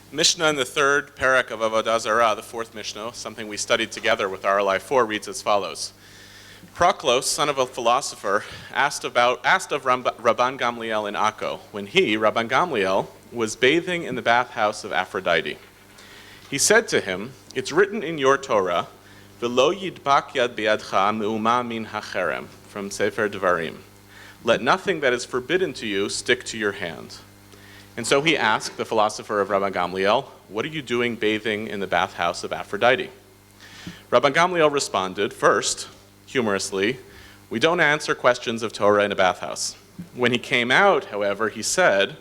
Mishnah in the third parak of Avodah Zarah, the fourth Mishnah, something we studied together with RLI 4, reads as follows. Proclus, son of a philosopher, asked of Rabban Gamliel in Akko, when he, Rabban Gamliel, was bathing in the bathhouse of Aphrodite. He said to him, "It's written in your Torah, V'lo yidbak yad biyadcha me'uma min hacherem," from Sefer Devarim. "Let nothing that is forbidden to you stick to your hand." And so he asked the philosopher of Rabban Gamliel, "What are you doing bathing in the bathhouse of Aphrodite?" Rabban Gamliel responded, first, humorously, "We don't answer questions of Torah in a bathhouse." When he came out, however, he said,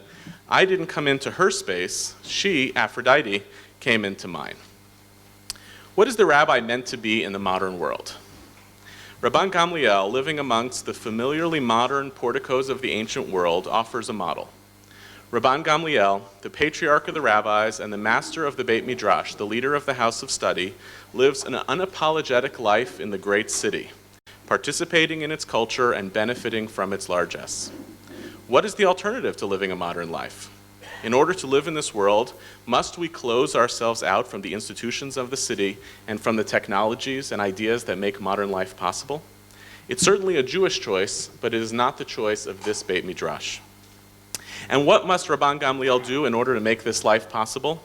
"I didn't come into her space, she, Aphrodite, came into mine." What is the rabbi meant to be in the modern world? Rabban Gamliel, living amongst the familiarly modern porticos of the ancient world, offers a model. Rabban Gamliel, the patriarch of the rabbis and the master of the Beit Midrash, the leader of the house of study, lives an unapologetic life in the great city, participating in its culture and benefiting from its largesse. What is the alternative to living a modern life? In order to live in this world, must we close ourselves out from the institutions of the city and from the technologies and ideas that make modern life possible? It's certainly a Jewish choice, but it is not the choice of this Beit Midrash. And what must Rabban Gamliel do in order to make this life possible?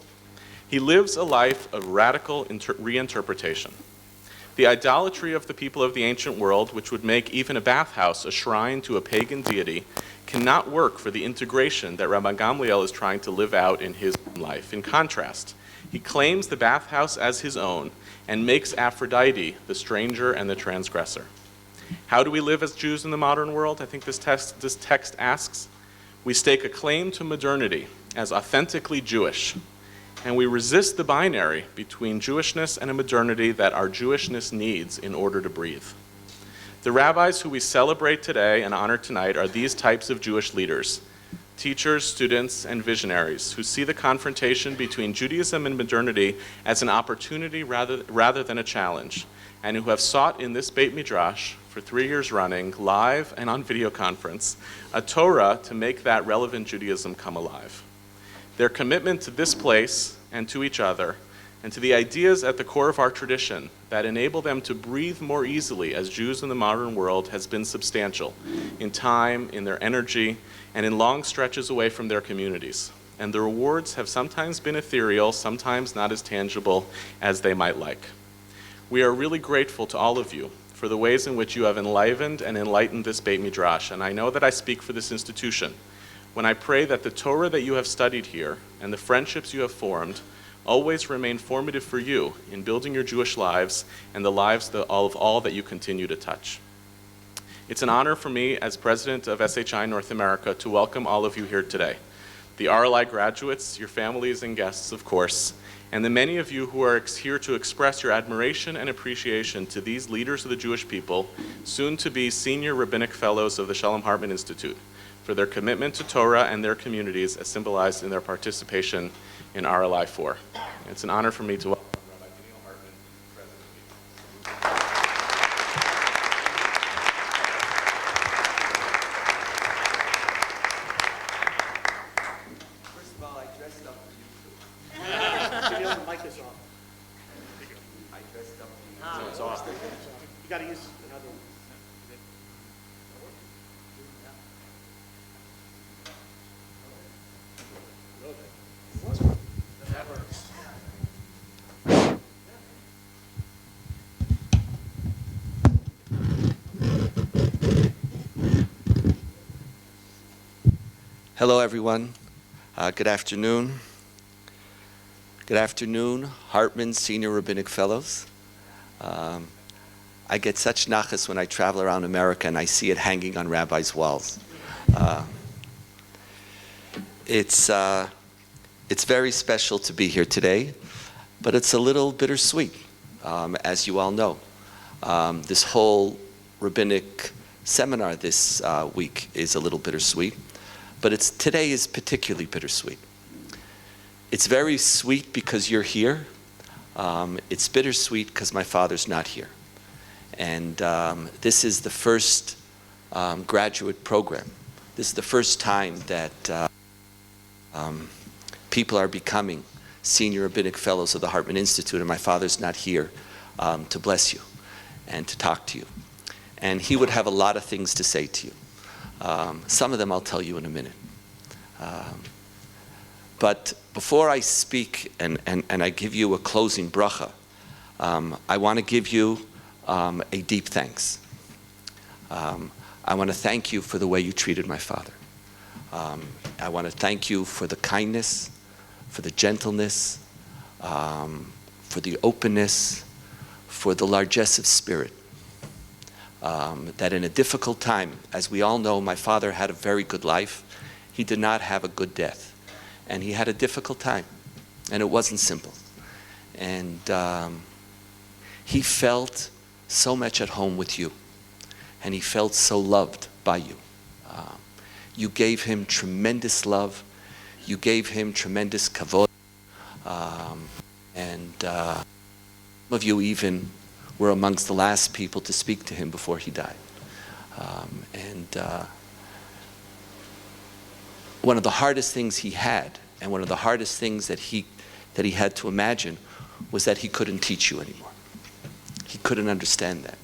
He lives a life of radical reinterpretation. The idolatry of the people of the ancient world, which would make even a bathhouse a shrine to a pagan deity, cannot work for the integration that Rabban Gamliel is trying to live out in his life. In contrast, he claims the bathhouse as his own and makes Aphrodite the stranger and the transgressor. How do we live as Jews in the modern world? I think this text asks. We stake a claim to modernity as authentically Jewish, and we resist the binary between Jewishness and a modernity that our Jewishness needs in order to breathe. The rabbis who we celebrate today and honor tonight are these types of Jewish leaders, teachers, students, and visionaries who see the confrontation between Judaism and modernity as an opportunity rather than a challenge, and who have sought in this Beit Midrash for 3 years running, live and on video conference, a Torah to make that relevant Judaism come alive. Their commitment to this place and to each other and to the ideas at the core of our tradition that enable them to breathe more easily as Jews in the modern world has been substantial in time, in their energy, and in long stretches away from their communities. And the rewards have sometimes been ethereal, sometimes not as tangible as they might like. We are really grateful to all of you for the ways in which you have enlivened and enlightened this Beit Midrash, and I know that I speak for this institution when I pray that the Torah that you have studied here and the friendships you have formed always remain formative for you in building your Jewish lives and the lives of all that you continue to touch. It's an honor for me as president of SHI North America to welcome all of you here today. The RLI graduates, your families and guests, of course, and the many of you who are here to express your admiration and appreciation to these leaders of the Jewish people, soon to be senior rabbinic fellows of the Shalom Hartman Institute, for their commitment to Torah and their communities as symbolized in their participation in RLI 4. It's an honor for me to welcome Rabbi Hartman, President. First of all, I dressed up for you too. She doesn't like this off. I dressed up for you. So it's awesome. You got to use another one. Hello, everyone. Good afternoon. Good afternoon, Hartman Senior Rabbinic Fellows. I get such nachas when I travel around America and I see it hanging on rabbis' walls. It's very special to be here today, but it's a little bittersweet, as you all know. This whole rabbinic seminar this week is a little bittersweet, but today is particularly bittersweet. It's very sweet because you're here. It's bittersweet because my father's not here. And this is the first graduate program. This is the first time that people are becoming senior rabbinic fellows of the Hartman Institute, and my father's not here to bless you and to talk to you. And he would have a lot of things to say to you. Some of them I'll tell you in a minute. But before I speak and I give you a closing bracha, I want to give you a deep thanks. I want to thank you for the way you treated my father. I want to thank you for the kindness, for the gentleness, for the openness, for the largesse of spirit. That in a difficult time, as we all know, my father had a very good life. He did not have a good death. And he had a difficult time. And it wasn't simple. And he felt so much at home with you. And he felt so loved by you. You gave him tremendous love. You gave him tremendous kavod. And some of you even were amongst the last people to speak to him before he died. One of the hardest things he had, and one of the hardest things that he had to imagine, was that he couldn't teach you anymore. He couldn't understand that.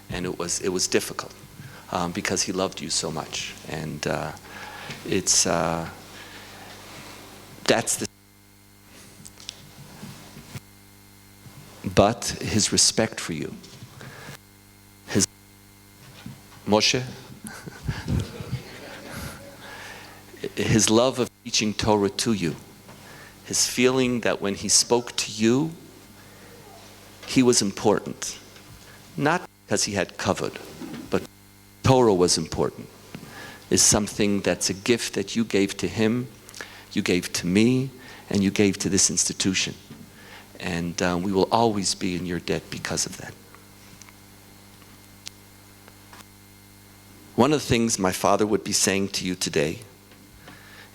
And it was difficult because he loved you so much. And that's the. But his respect for you, his Moshe, his love of teaching Torah to you, his feeling that when he spoke to you, he was important. Not because he had kavod, but Torah was important, is something that's a gift that you gave to him, you gave to me, and you gave to this institution. And we will always be in your debt because of that. One of the things my father would be saying to you today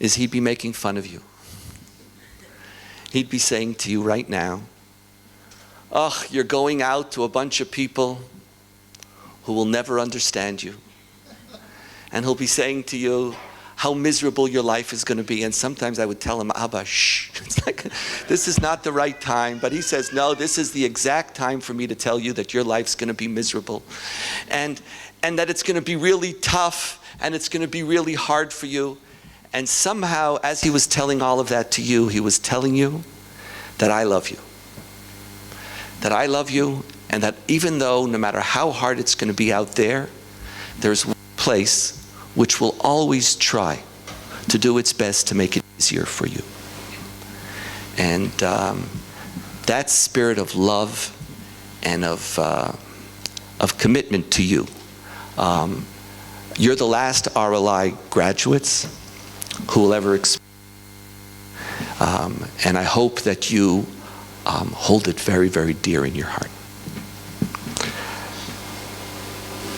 is he'd be making fun of you. He'd be saying to you right now, "Oh, you're going out to a bunch of people who will never understand you." And he'll be saying to you how miserable your life is going to be. And sometimes I would tell him, "Abba, shh." It's like, this is not the right time. But he says, "No, this is the exact time for me to tell you that your life's going to be miserable. And that it's going to be really tough. And it's going to be really hard for you." And somehow, as he was telling all of that to you, he was telling you that I love you. That I love you, and that even though, no matter how hard it's going to be out there, there's one place which will always try to do its best to make it easier for you. And that spirit of love and of commitment to you. You're the last RLI graduates who will ever experience. And I hope that you hold it very, very dear in your heart.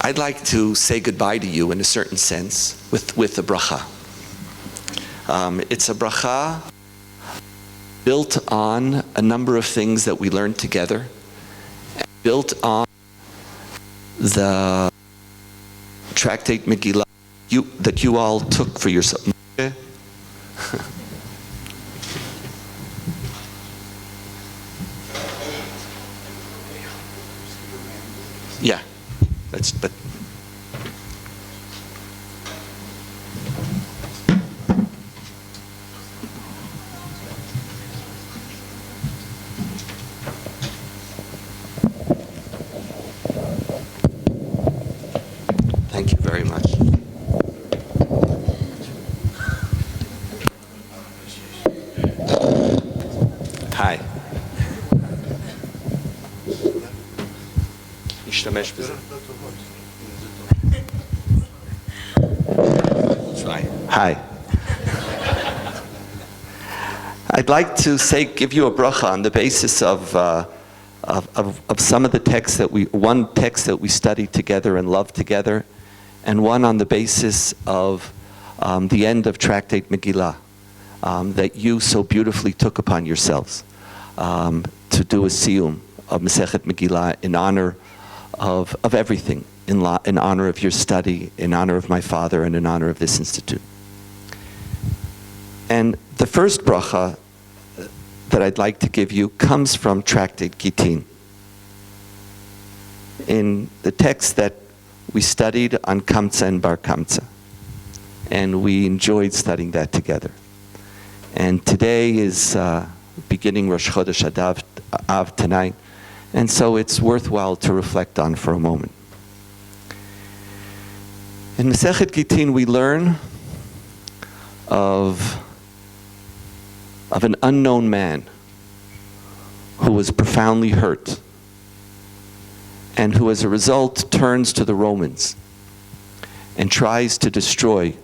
I'd like to say goodbye to you in a certain sense with a bracha. It's a bracha built on a number of things that we learned together, built on the tractate Megillah that you all took for yourself. Yeah. But thank you very much. Hi. נשתמש בזה. Hi. I'd like to give you a bracha on the basis of some of the texts one text that we studied together and loved together, and one on the basis of the end of Tractate Megillah that you so beautifully took upon yourselves to do a siyum of Masechet Megillah in honor of everything, in honor of your study, in honor of my father, and in honor of this institute. And the first bracha that I'd like to give you comes from Tractate Gittin. In the text that we studied on Kamsa and Bar Kamsa, and we enjoyed studying that together. And today is beginning Rosh Chodesh Av tonight, and so it's worthwhile to reflect on for a moment. In Masechet Gittin, we learn of an unknown man who was profoundly hurt, and who as a result turns to the Romans and tries to destroy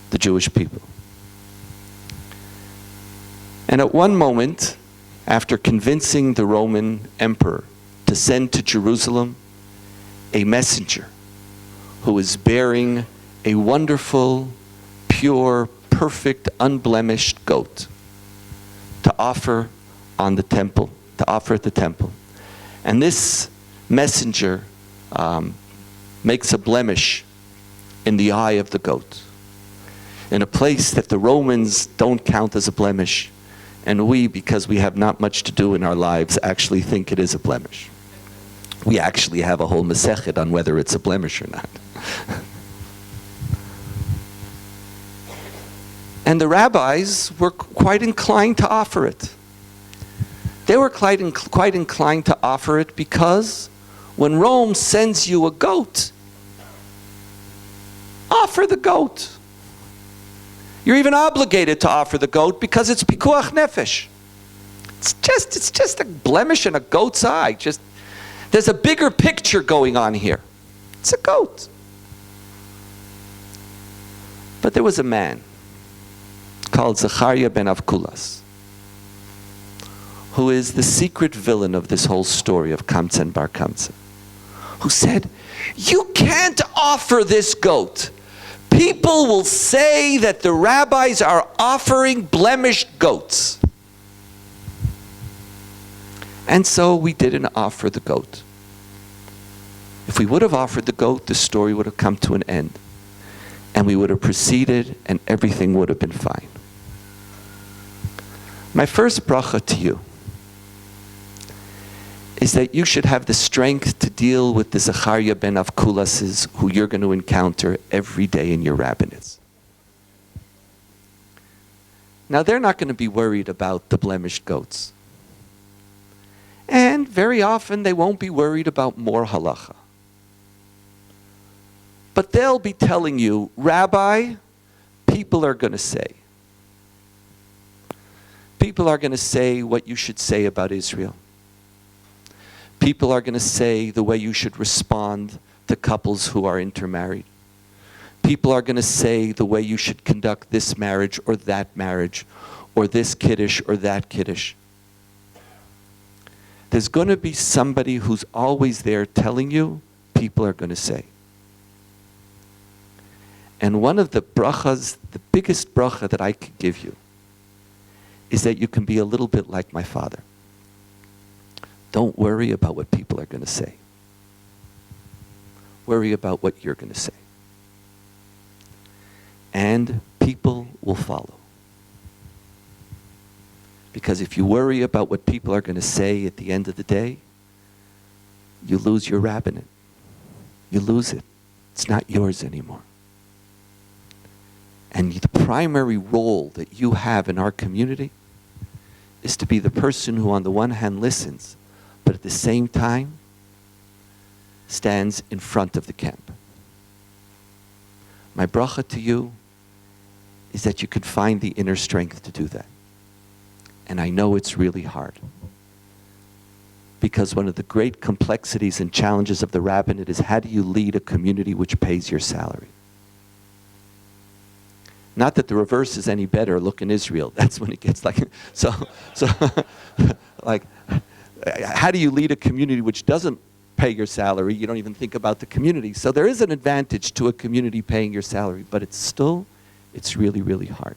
the Jewish people. And at one moment, after convincing the Roman emperor to send to Jerusalem a messenger who is bearing a wonderful, pure, perfect, unblemished goat to offer at the temple. And this messenger makes a blemish in the eye of the goat, in a place that the Romans don't count as a blemish, and we, because we have not much to do in our lives, actually think it is a blemish. We actually have a whole Masechet on whether it's a blemish or not. And the rabbis were quite inclined to offer it. They were quite inclined to offer it because when Rome sends you a goat, offer the goat. You're even obligated to offer the goat because it's pikuach nefesh. It's just a blemish in a goat's eye. There's a bigger picture going on here. It's a goat. But there was a man called Zechariah ben Avkulas, who is the secret villain of this whole story of Kamsa and Bar Kamsa, who said, you can't offer this goat. People will say that the rabbis are offering blemished goats. And so we didn't offer the goat. If we would have offered the goat, the story would have come to an end. And we would have proceeded and everything would have been fine. My first bracha to you is that you should have the strength to deal with the Zechariah ben Avkulases who you're going to encounter every day in your rabbinates. Now, they're not going to be worried about the blemished goats. And very often they won't be worried about more halacha. But they'll be telling you, Rabbi, people are going to say. People are going to say what you should say about Israel. People are going to say the way you should respond to couples who are intermarried. People are going to say the way you should conduct this marriage or that marriage, or this kiddush or that kiddush. There's going to be somebody who's always there telling you, people are going to say. And one of the brachas, the biggest bracha that I could give you, is that you can be a little bit like my father. Don't worry about what people are going to say. Worry about what you're going to say. And people will follow. Because if you worry about what people are going to say at the end of the day, you lose your rabbinate. You lose it. It's not yours anymore. And the primary role that you have in our community is to be the person who on the one hand listens, but at the same time stands in front of the camp. My bracha to you is that you can find the inner strength to do that. And I know it's really hard. Because one of the great complexities and challenges of the rabbinate is how do you lead a community which pays your salary? Not that the reverse is any better. Look in Israel. That's when it gets like, so like, how do you lead a community which doesn't pay your salary? You don't even think about the community. So there is an advantage to a community paying your salary, but it's really, really hard.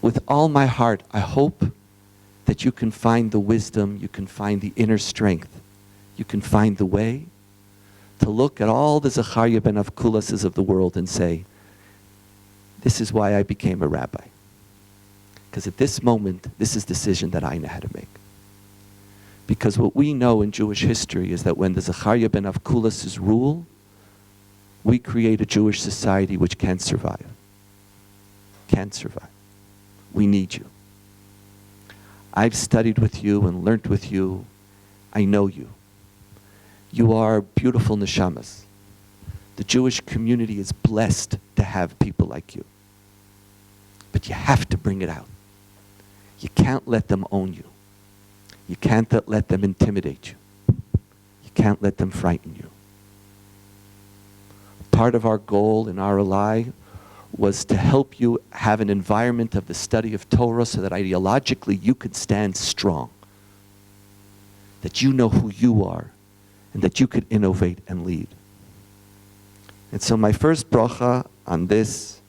With all my heart, I hope that you can find the wisdom, you can find the inner strength, you can find the way to look at all the Zechariah ben Avkulases of the world and say, this is why I became a rabbi. Because Because at this moment, this is a decision that I know how to make. Because what we know in Jewish history is that when the Zechariah ben Avkulas' rule, we create a Jewish society which can't survive. Can't survive. We need you. I've studied with you and learnt with you. I know you. You are beautiful neshamas. The Jewish community is blessed to have people like you. But you have to bring it out. You can't let them own you. You can't let them intimidate you. You can't let them frighten you. Part of our goal in RLI was to help you have an environment of the study of Torah so that ideologically you could stand strong. That you know who you are and that you could innovate and lead. And so my first bracha on this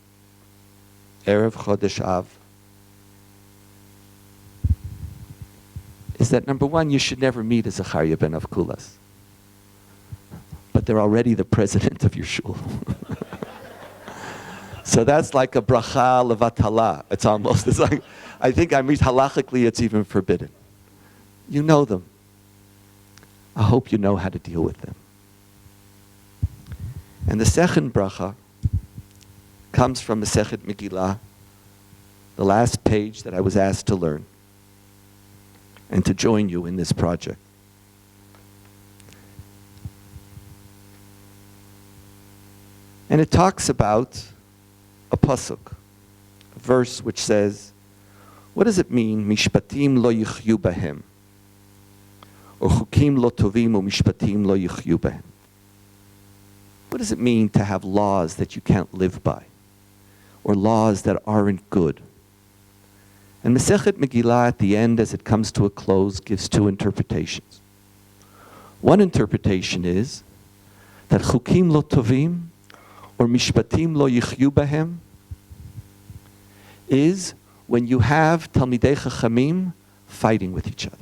Erev Chodesh Av is that number one, you should never meet a Zechariah ben Avkulas. But they're already the president of your shul. So that's like a bracha levatala. It's like, I think halachically it's even forbidden. You know them. I hope you know how to deal with them. And the second bracha comes from Masechet Megillah, the last page that I was asked to learn and to join you in this project. And it talks about a pasuk, a verse which says, what does it mean, mishpatim lo yichyu bahem? Or chukim lo tovim or mishpatim lo yichyu bahem? What does it mean to have laws that you can't live by? Or laws that aren't good? And Masechet Megillah at the end, as it comes to a close, gives two interpretations. One interpretation is that chukim lo tovim or mishpatim lo yichyu bahem is when you have Talmidei Chachamim fighting with each other.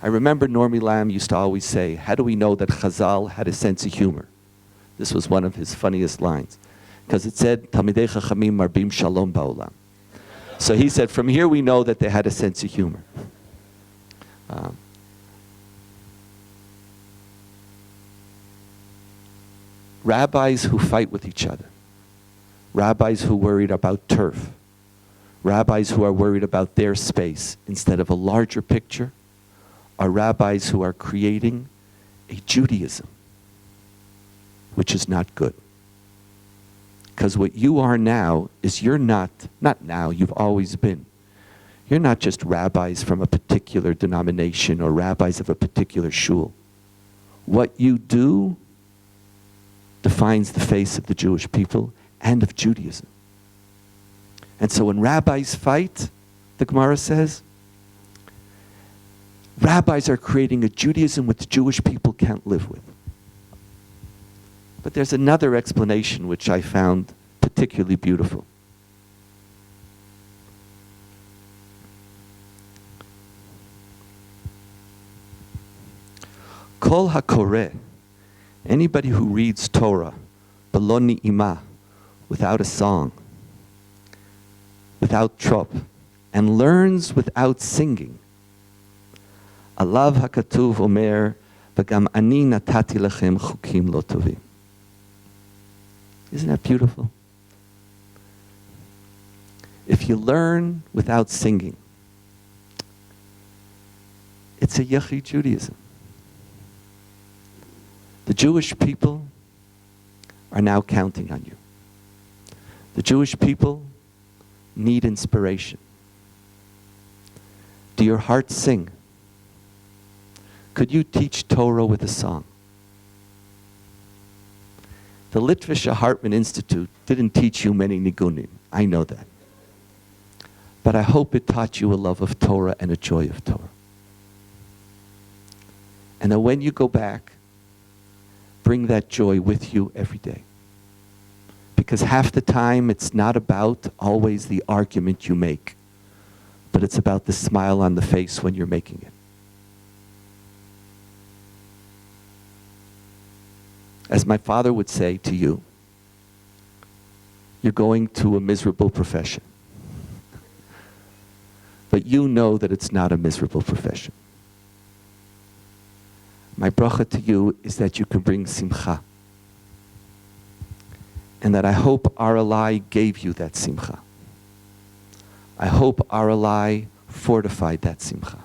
I remember Normie Lamb used to always say, how do we know that Chazal had a sense of humor? This was one of his funniest lines. Because it said, Talmidei Chachamim marbim shalom ba'olam. So he said, from here we know that they had a sense of humor. Rabbis who fight with each other, rabbis who are worried about turf, rabbis who are worried about their space instead of a larger picture, are rabbis who are creating a Judaism which is not good. Because what you are now is you're not now, you've always been. You're not just rabbis from a particular denomination or rabbis of a particular shul. What you do defines the face of the Jewish people and of Judaism. And so when rabbis fight, the Gemara says, rabbis are creating a Judaism which the Jewish people can't live with. But there's another explanation which I found particularly beautiful. Kol hakoreh, anybody who reads Torah, belo ni'imah, without a song, without trop, and learns without singing. Alav hakatuv omer, v'gam ani natati lechem chukim lo tovim. Isn't that beautiful? If you learn without singing, it's a Yechid Judaism. The Jewish people are now counting on you. The Jewish people need inspiration. Do your hearts sing? Could you teach Torah with a song? The Litvische Hartman Institute didn't teach you many nigunim. I know that. But I hope it taught you a love of Torah and a joy of Torah. And that when you go back, bring that joy with you every day. Because half the time it's not about always the argument you make, but it's about the smile on the face when you're making it. As my father would say to you, you're going to a miserable profession. but you know that it's not a miserable profession. My bracha to you is that you can bring simcha. And that I hope RLI gave you that simcha. I hope RLI fortified that simcha.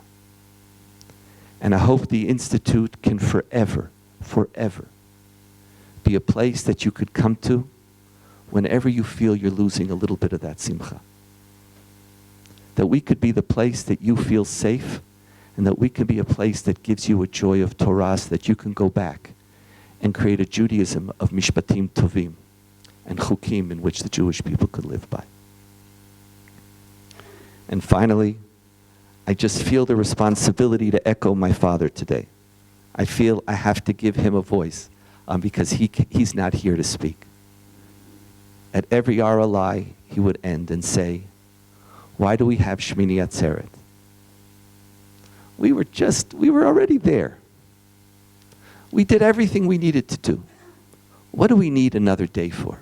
And I hope the Institute can forever, forever be a place that you could come to whenever you feel you're losing a little bit of that simcha. That we could be the place that you feel safe, and that we could be a place that gives you a joy of Torah so that you can go back and create a Judaism of mishpatim tovim and chukim in which the Jewish people could live by. And finally, I just feel the responsibility to echo my father today. I feel I have to give him a voice because he's not here to speak. At every RLI, he would end and say, why do we have Shmini Atzeret? We were already there. We did everything we needed to do. What do we need another day for?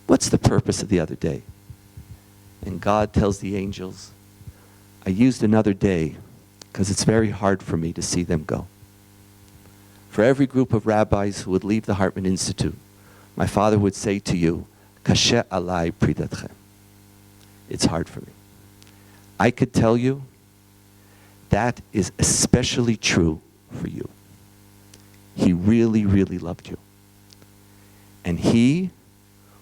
What's the purpose of the other day? And God tells the angels, I used another day because it's very hard for me to see them go. For every group of rabbis who would leave the Hartman Institute, my father would say to you, Kashe alai pridatchem. It's hard for me. I could tell you that is especially true for you. He really, really loved you. And he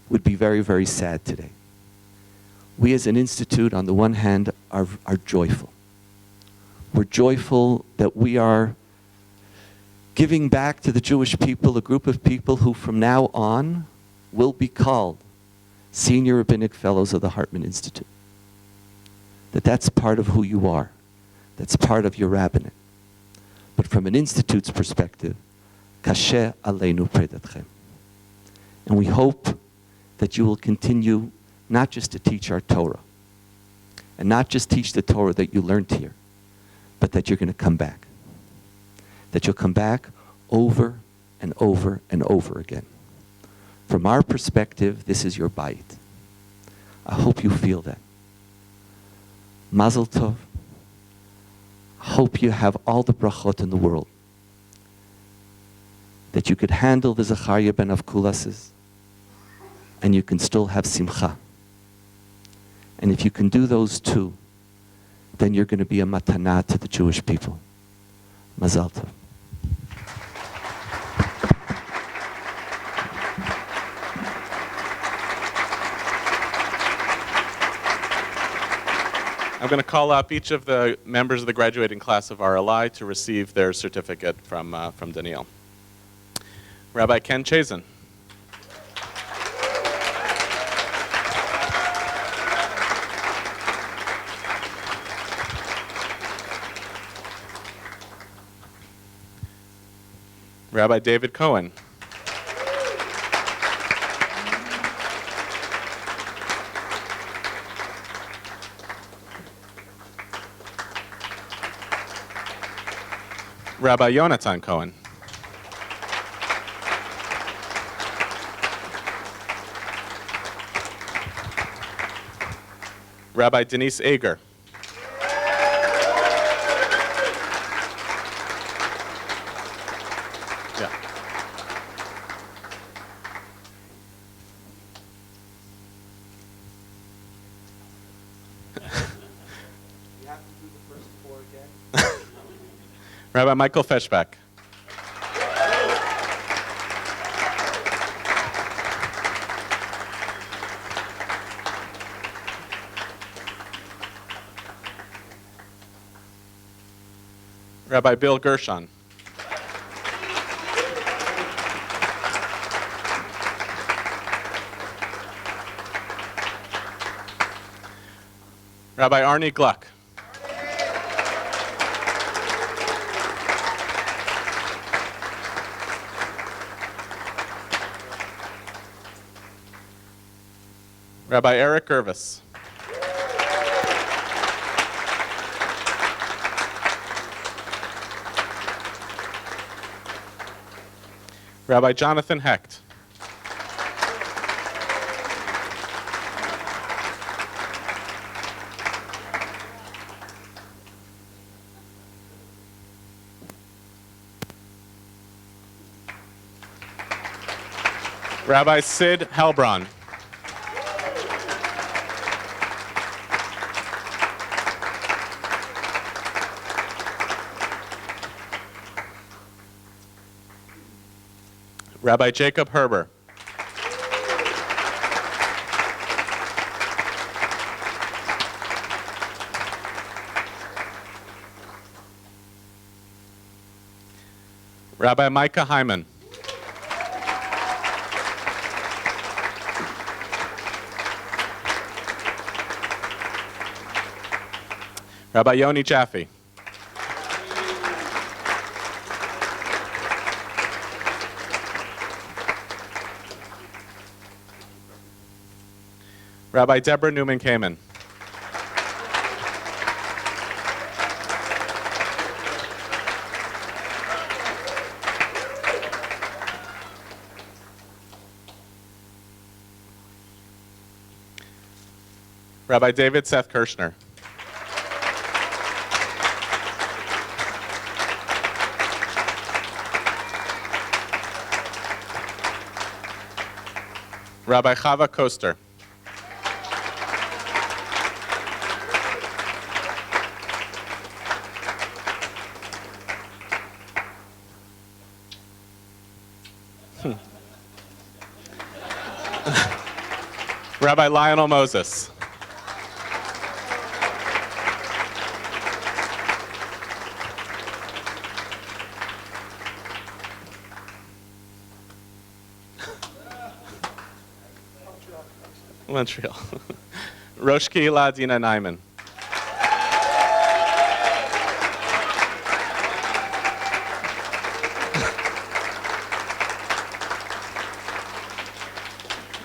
would be very, very sad today. We as an institute, on the one hand, are joyful. We're joyful that we are giving back to the Jewish people a group of people who from now on will be called Senior Rabbinic Fellows of the Hartman Institute. That's part of who you are. That's part of your rabbinate. But from an institute's perspective, Kashe aleinu predatchem. And we hope that you will continue not just to teach our Torah, and not just teach the Torah that you learned here, but that you're going to come back. That you'll come back over and over and over again. From our perspective, this is your bayit. I hope you feel that. Mazel tov. Hope you have all the brachot in the world. That you could handle the Zachariah ben Avkulas's, and you can still have simcha. And if you can do those two, then you're going to be a matana to the Jewish people. Mazal tov. I'm going to call up each of the members of the graduating class of RLI to receive their certificate from Daniel. Rabbi Ken Chazin. Rabbi David Cohen. Rabbi Yonatan Cohen. Rabbi Denise Ager. Yeah. You have to do the first four again. Rabbi Michael Feshbach. Rabbi Bill Gershon. Rabbi Arnie Gluck. Rabbi Eric Gervis. Rabbi Jonathan Hecht. Rabbi Sid Helbron. Rabbi Jacob Herber. Rabbi Micah Hyman. Rabbi Yoni Jaffe. Rabbi Deborah Newman Kamen. Rabbi David Seth Kirshner. Rabbi Chava Koster. Rabbi Lionel Moses. Montreal. Rosh Kehillah Dina Nyman.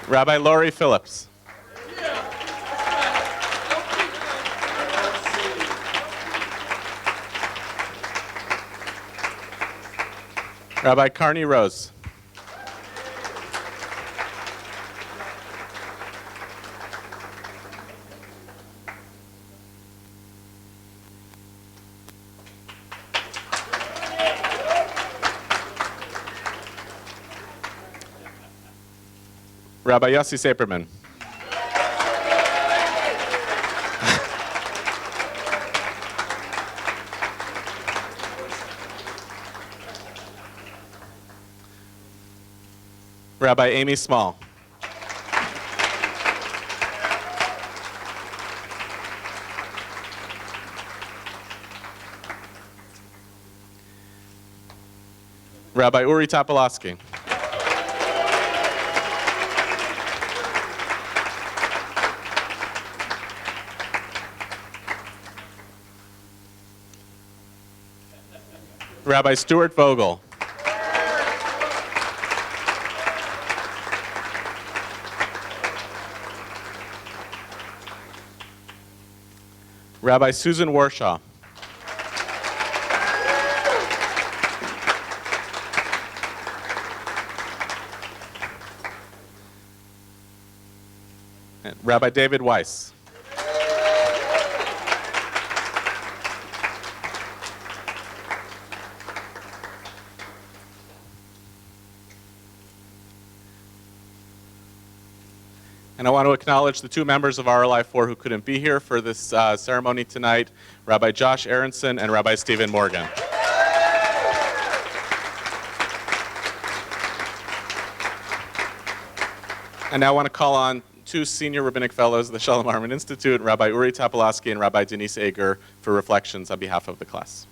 Rabbi Laurie Phillips. Rabbi Carney Rose. Rabbi Yossi Saperman. Rabbi Amy Small. Rabbi Uri Topolowski. Rabbi Stuart Vogel. Rabbi Susan Warshaw. And Rabbi David Weiss. And I want to acknowledge the two members of RLI 4 who couldn't be here for this ceremony tonight, Rabbi Josh Aronson and Rabbi Stephen Morgan. And now I want to call on two senior rabbinic fellows of the Shalom Hartman Institute, Rabbi Uri Topolowski and Rabbi Denise Ager, for reflections on behalf of the class.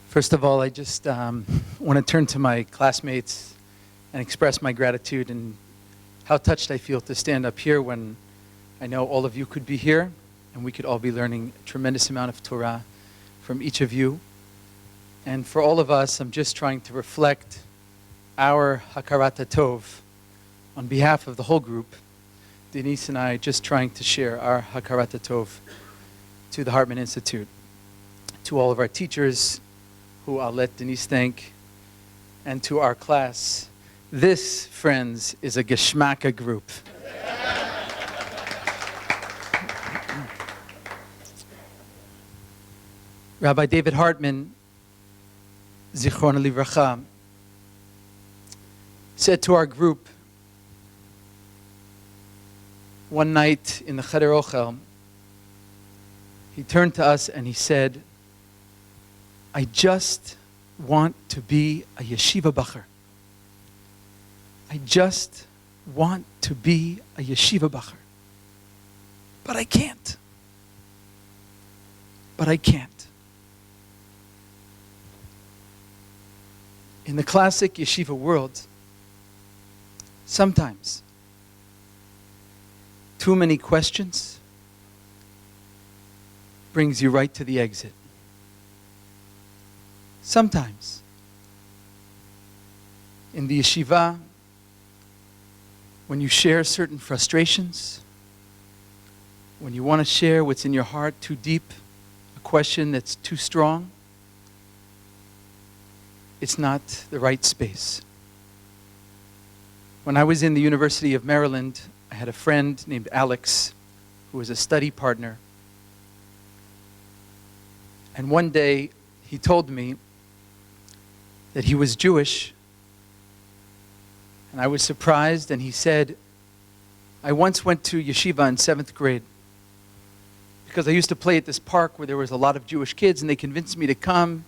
First of all, I just want to turn to my classmates and express my gratitude and how touched I feel to stand up here when I know all of you could be here and we could all be learning a tremendous amount of Torah from each of you. And for all of us, I'm just trying to reflect our Hakarat Tov on behalf of the whole group. Denise and I just trying to share our Hakarat Tov to the Hartman Institute, to all of our teachers, who I'll let Denise thank, and to our class. This, friends, is a Geschmacka group. Rabbi David Hartman, Zichron Livracha, said to our group one night in the Cheder Ochel, he turned to us and he said, I just want to be a yeshiva bacher. I just want to be a yeshiva bacher. But I can't. But I can't. In the classic yeshiva world, sometimes too many questions brings you right to the exit. Sometimes in the yeshiva, when you share certain frustrations, when you want to share what's in your heart too deep, a question that's too strong, it's not the right space. When I was in the University of Maryland, I had a friend named Alex who was a study partner. And one day he told me that he was Jewish. And I was surprised, and he said, I once went to yeshiva in 7th grade because I used to play at this park where there was a lot of Jewish kids, and they convinced me to come.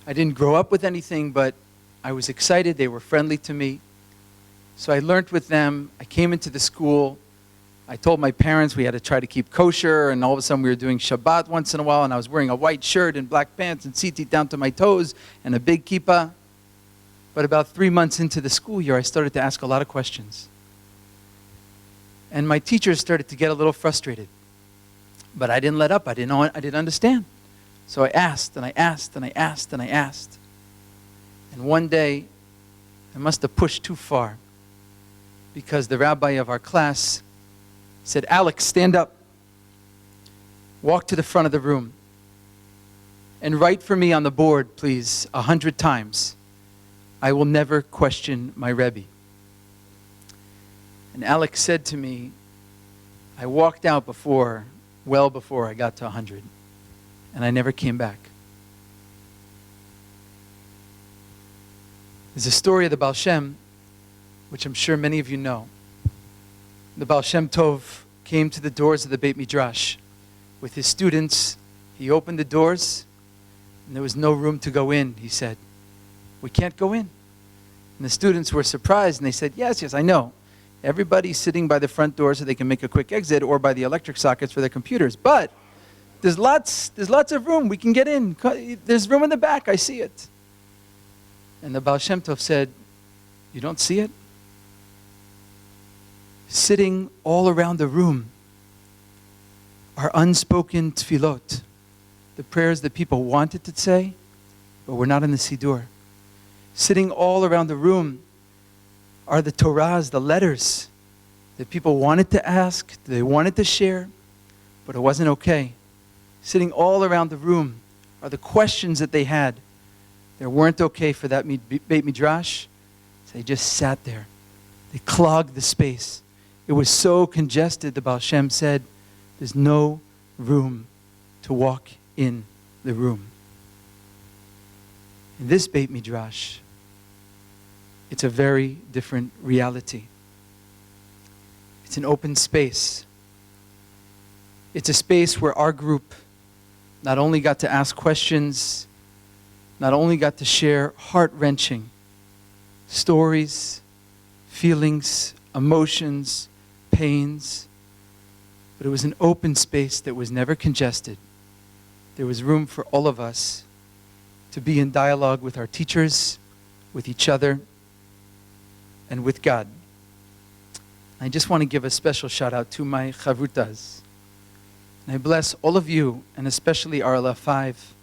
I didn't grow up with anything, but I was excited. They were friendly to me. So I learned with them. I came into the school. I told my parents we had to try to keep kosher, and all of a sudden we were doing Shabbat once in a while, and I was wearing a white shirt and black pants and tzitzit down to my toes and a big kippah. But about 3 months into the school year, I started to ask a lot of questions. And my teachers started to get a little frustrated. But I didn't let up. I didn't understand. So I asked, and I asked, and I asked, and I asked. And one day, I must have pushed too far, because the rabbi of our class said, Alex, stand up. Walk to the front of the room. And write for me on the board, please, 100 times. I will never question my Rebbe. And Alex said to me, I walked out well before I got to 100. And I never came back. There's a story of the Baal Shem, which I'm sure many of you know. The Baal Shem Tov came to the doors of the Beit Midrash with his students. He opened the doors, and there was no room to go in, he said. We can't go in. And the students were surprised, and they said, yes, I know. Everybody's sitting by the front door so they can make a quick exit, or by the electric sockets for their computers. But there's lots of room. We can get in. There's room in the back. I see it. And the Baal Shem Tov said, you don't see it? Sitting all around the room are unspoken tefillot, the prayers that people wanted to say, but were not in the Siddur. Sitting all around the room are the Torahs, the letters that people wanted to ask, they wanted to share, but it wasn't okay. Sitting all around the room are the questions that they had. They weren't okay for that Beit Midrash, so they just sat there. They clogged the space. It was so congested, the Baal Shem said, there's no room to walk in the room. In this Beit Midrash, it's a very different reality. It's an open space. It's a space where our group not only got to ask questions, not only got to share heart-wrenching stories, feelings, emotions, pains, but it was an open space that was never congested. There was room for all of us to be in dialogue with our teachers, with each other, and with God. I just want to give a special shout out to my chavrutas. And I bless all of you, and especially RLI 5.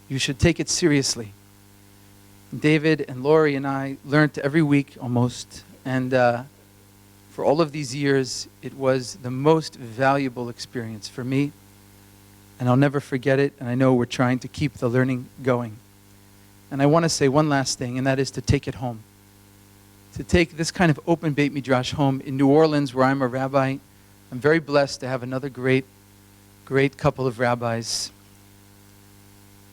You should take it seriously. David and Lori and I learned every week almost, and for all of these years, it was the most valuable experience for me, and I'll never forget it, and I know we're trying to keep the learning going. And I want to say one last thing, and that is to take it home. To take this kind of open Beit Midrash home in New Orleans, where I'm a rabbi. I'm very blessed to have another great couple of rabbis.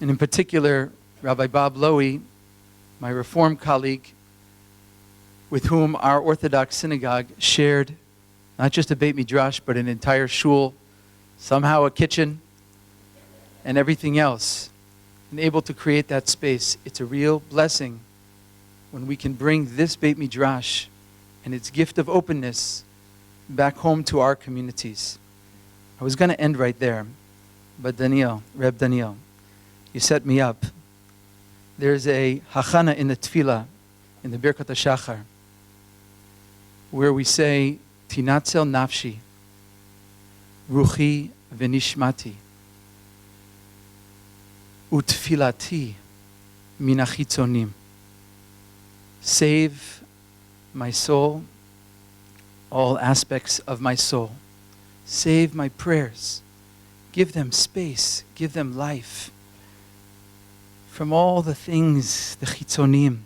And in particular, Rabbi Bob Lowy, my Reform colleague, with whom our Orthodox synagogue shared not just a Beit Midrash, but an entire shul, somehow a kitchen, and everything else. And able to create that space. It's a real blessing when we can bring this Beit Midrash and its gift of openness back home to our communities. I was going to end right there, but Reb Daniel, you set me up. There's a hachana in the tefillah, in the Birkat HaShachar, where we say, Tinatzel nafshi, ruchi v'nishmati, utfilati min achitzonim. Save my soul, all aspects of my soul. Save my prayers. Give them space. Give them life. From all the things, the chitzonim,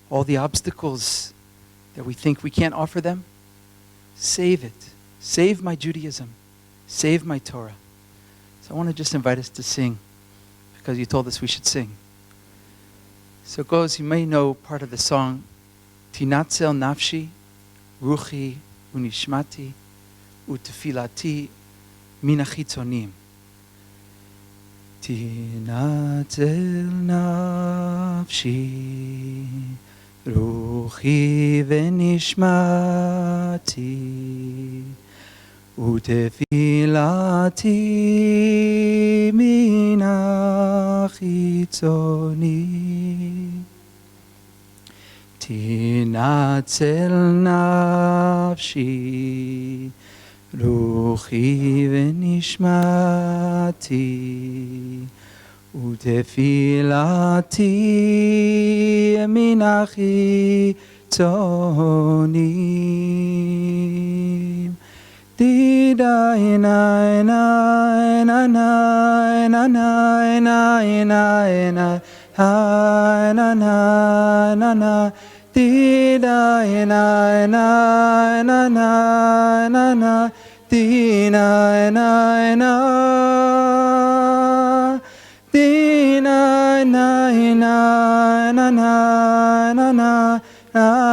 all the obstacles that we think we can't offer them, save it. Save my Judaism. Save my Torah. So I want to just invite us to sing, because you told us we should sing. So it goes, you may know part of the song, Tinatzel nafshi, ruchi unishmati, utefilati min achitzonim. Tinatzel nafshi, ruchi venishmati, utefilati min achitzonim. Tinatzel nafshi, ruchi venishmati, utefilati min achitzonim. Dida ina ina ina ina ina ina ina ina ha na na na na, dida ina ina ina ina ina ina, dina ina ina, dina ina ina ina ina ina ina,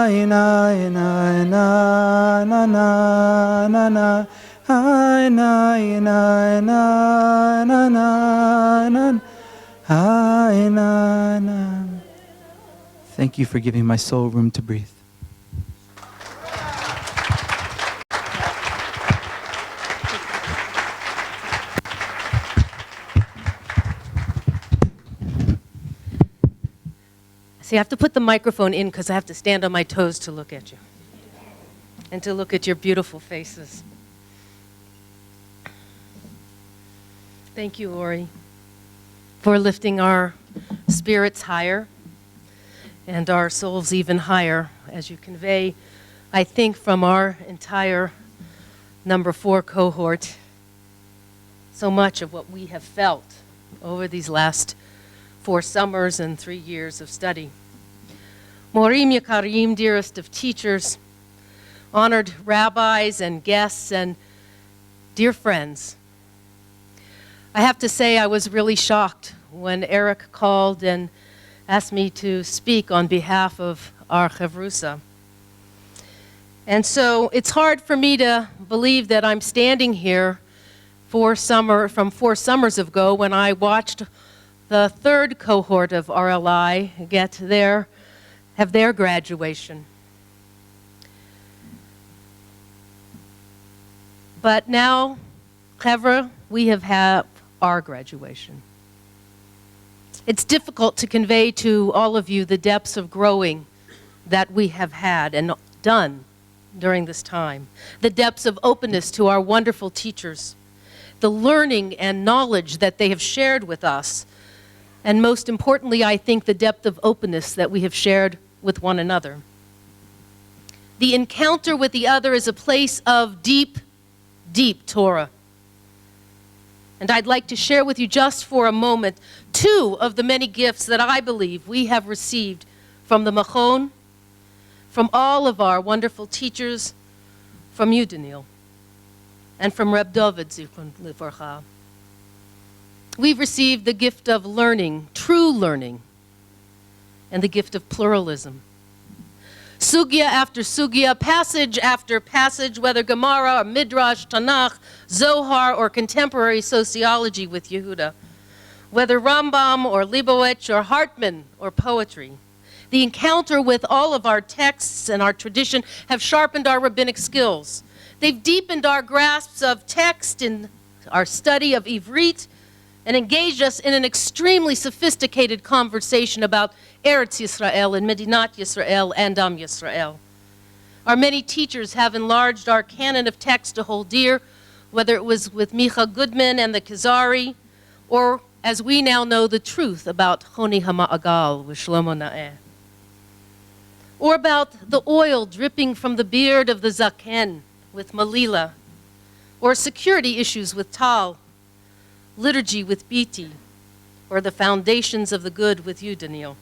ina ina ina ina ina ina ina, ina ina ina ina ina. Thank you for giving my soul room to breathe. See, I have to put the microphone in because I have to stand on my toes to look at you and to look at your beautiful faces. Thank you, Ori, for lifting our spirits higher and our souls even higher as you convey, I think, from our entire number 4 cohort, so much of what we have felt over these last 4 summers and 3 years of study. Morim Yakarim, dearest of teachers, honored rabbis and guests and dear friends, I have to say I was really shocked when Eric called and asked me to speak on behalf of our Chavrusa. And so it's hard for me to believe that I'm standing here from 4 summers ago when I watched the 3rd cohort of RLI have their graduation. But now, Chevra, we have had our graduation. It's difficult to convey to all of you the depths of growing that we have had and done during this time, the depths of openness to our wonderful teachers, the learning and knowledge that they have shared with us, and most importantly, I think, the depth of openness that we have shared with one another. The encounter with the other is a place of deep, deep Torah. And I'd like to share with you just for a moment 2 of the many gifts that I believe we have received from the Machon, from all of our wonderful teachers, from you, Daniel, and from Reb David Zichron Livarcha. We've received the gift of learning, true learning, and the gift of pluralism. Sugya after sugya, passage after passage, whether Gemara or Midrash, Tanakh, Zohar, or contemporary sociology with Yehuda, whether Rambam or Leibowitz or Hartman or poetry. The encounter with all of our texts and our tradition have sharpened our rabbinic skills. They've deepened our grasps of text in our study of Ivrit and engaged us in an extremely sophisticated conversation about Eretz Yisrael and Medinat Yisrael and Am Yisrael. Our many teachers have enlarged our canon of text to hold dear, whether it was with Micha Goodman and the Kizari, or as we now know the truth about Choni HaMa'agal with Shlomo Naeh, or about the oil dripping from the beard of the Zaken with Malila, or security issues with Tal, liturgy with Biti, or the foundations of the good with you, Daniel.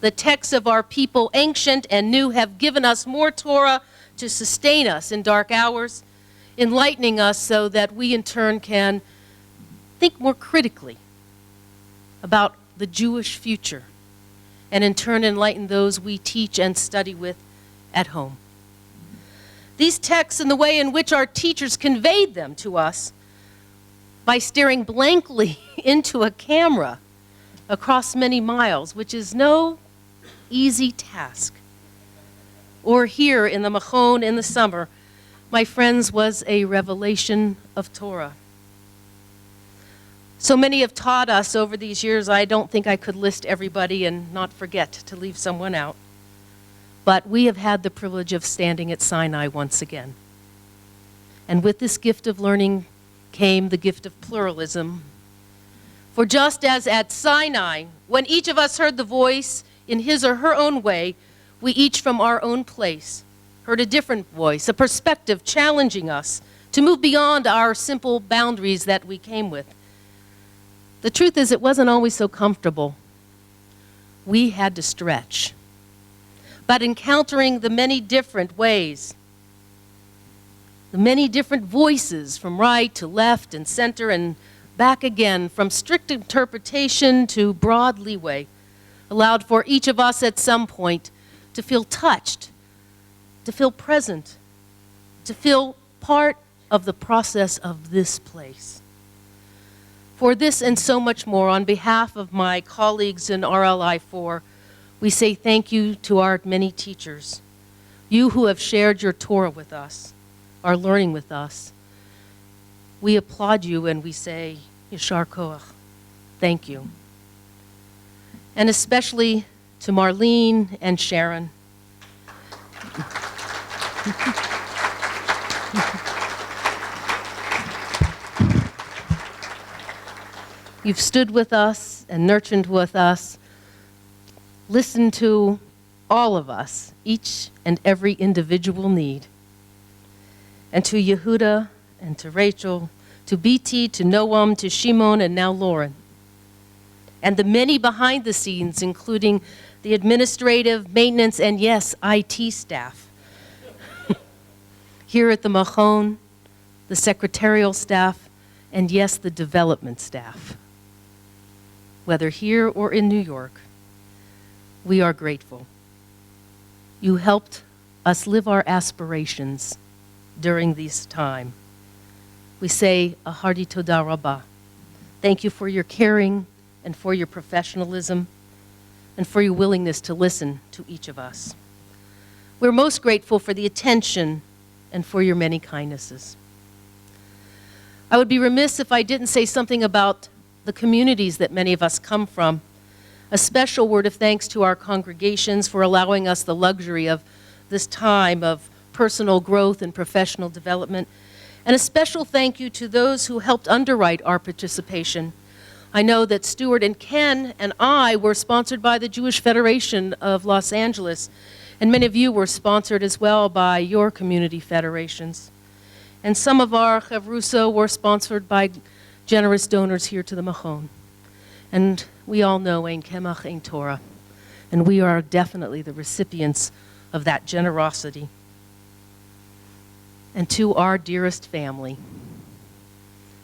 The texts of our people, ancient and new, have given us more Torah to sustain us in dark hours, enlightening us so that we in turn can think more critically about the Jewish future, and in turn enlighten those we teach and study with at home. These texts and the way in which our teachers conveyed them to us by staring blankly into a camera across many miles, which is no easy task. Or here in the Machon in the summer, my friends, was a revelation of Torah. So many have taught us over these years, I don't think I could list everybody and not forget to leave someone out. But we have had the privilege of standing at Sinai once again. And with this gift of learning came the gift of pluralism. For just as at Sinai, when each of us heard the voice in his or her own way, we each from our own place heard a different voice, a perspective challenging us to move beyond our simple boundaries that we came with. The truth is, it wasn't always so comfortable. We had to stretch. But encountering the many different ways, the many different voices from right to left and center and back again, from strict interpretation to broad leeway, allowed for each of us at some point to feel touched, to feel present, to feel part of the process of this place. For this and so much more, on behalf of my colleagues in RLI 4, we say thank you to our many teachers, you who have shared your Torah with us, are learning with us. We applaud you and we say, Yeshar Koach, thank you. And especially to Marlene and Sharon. You've stood with us and nurtured with us, listened to all of us, each and every individual need. And to Yehuda and to Rachel, to BT, to Noam, to Shimon, and now Lauren. And the many behind the scenes, including the administrative, maintenance, and yes, IT staff. Here at the Machon, the secretarial staff, and yes, the development staff. Whether here or in New York, we are grateful. You helped us live our aspirations during this time. We say a hearty todah rabbah. Thank you for your caring and for your professionalism and for your willingness to listen to each of us. We're most grateful for the attention and for your many kindnesses. I would be remiss if I didn't say something about the communities that many of us come from. A special word of thanks to our congregations for allowing us the luxury of this time of personal growth and professional development. And a special thank you to those who helped underwrite our participation. I know that Stuart and Ken and I were sponsored by the Jewish Federation of Los Angeles, and many of you were sponsored as well by your community federations. And some of our Chavruso were sponsored by generous donors here to the Machon. And we all know Ein Kemach, Ein Torah. And we are definitely the recipients of that generosity. And to our dearest family,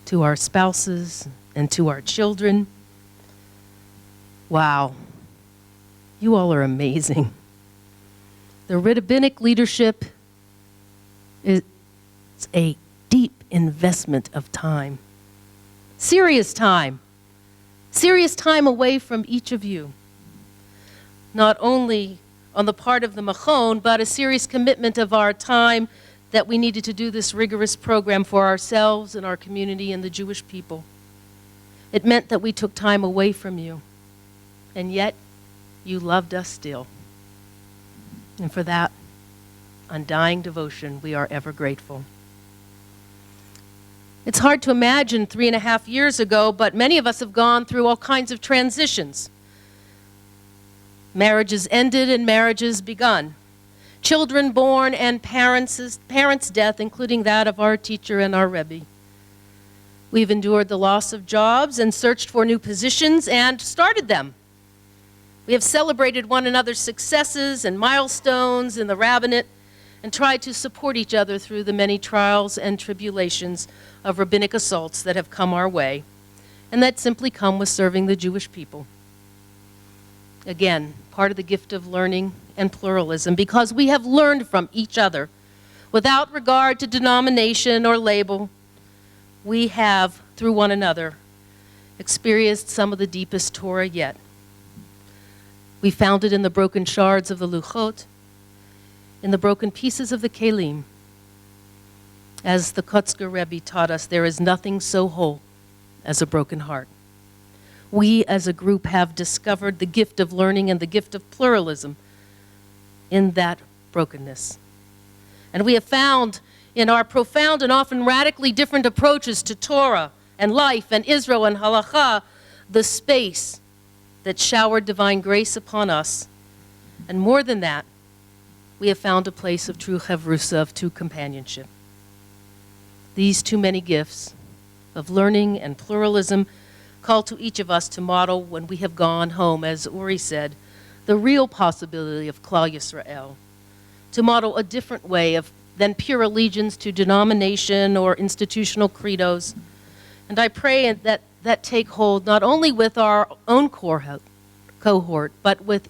to our spouses, and to our children, wow, you all are amazing. The rabbinic leadership is a deep investment of time. Serious time away from each of you. Not only on the part of the Machon, but a serious commitment of our time that we needed to do this rigorous program for ourselves and our community and the Jewish people. It meant that we took time away from you, and yet you loved us still. And for that undying devotion, we are ever grateful. It's hard to imagine 3.5 years ago, but many of us have gone through all kinds of transitions. Marriages ended and marriages begun. Children born and parents' death, including that of our teacher and our Rabbi. We've endured the loss of jobs and searched for new positions and started them. We have celebrated one another's successes and milestones in the Rabbinate and tried to support each other through the many trials and tribulations of rabbinic assaults that have come our way and that simply come with serving the Jewish people. Again, part of the gift of learning and pluralism, because we have learned from each other without regard to denomination or label. We have, through one another, experienced some of the deepest Torah yet. We found it in the broken shards of the Luchot, in the broken pieces of the Kelim. As the Kotzker Rebbe taught us, there is nothing so whole as a broken heart. We as a group have discovered the gift of learning and the gift of pluralism in that brokenness. And we have found in our profound and often radically different approaches to Torah and life and Israel and Halakha, the space that showered divine grace upon us. And more than that, we have found a place of true chavrusa, of true companionship. These too many gifts of learning and pluralism call to each of us to model when we have gone home, as Uri said, the real possibility of Klal Yisrael, to model a different way than pure allegiance to denomination or institutional credos. And I pray that take hold not only with our own cohort, but with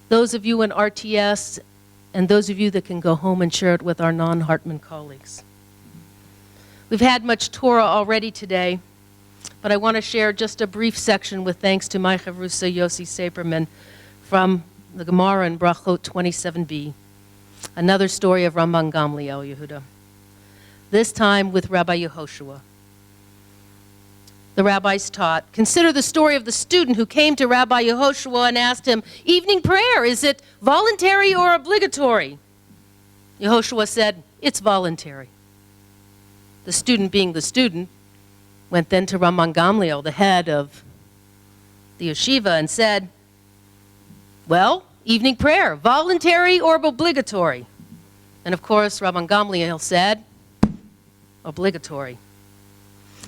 those of you in RTS and those of you that can go home and share it with our non-Hartman colleagues. We've had much Torah already today, but I want to share just a brief section with thanks to my chavrusa Yossi Saperman from the Gemara in Brachot 27b, another story of Ramban Gamliel Yehuda, this time with Rabbi Yehoshua. The rabbis taught, consider the story of the student who came to Rabbi Yehoshua and asked him, evening prayer, is it voluntary or obligatory? Yehoshua said, it's voluntary. The student, being the student, went then to Ramban Gamliel, the head of the yeshiva, and said, well, evening prayer, voluntary or obligatory? And of course, Ramban Gamliel said, obligatory.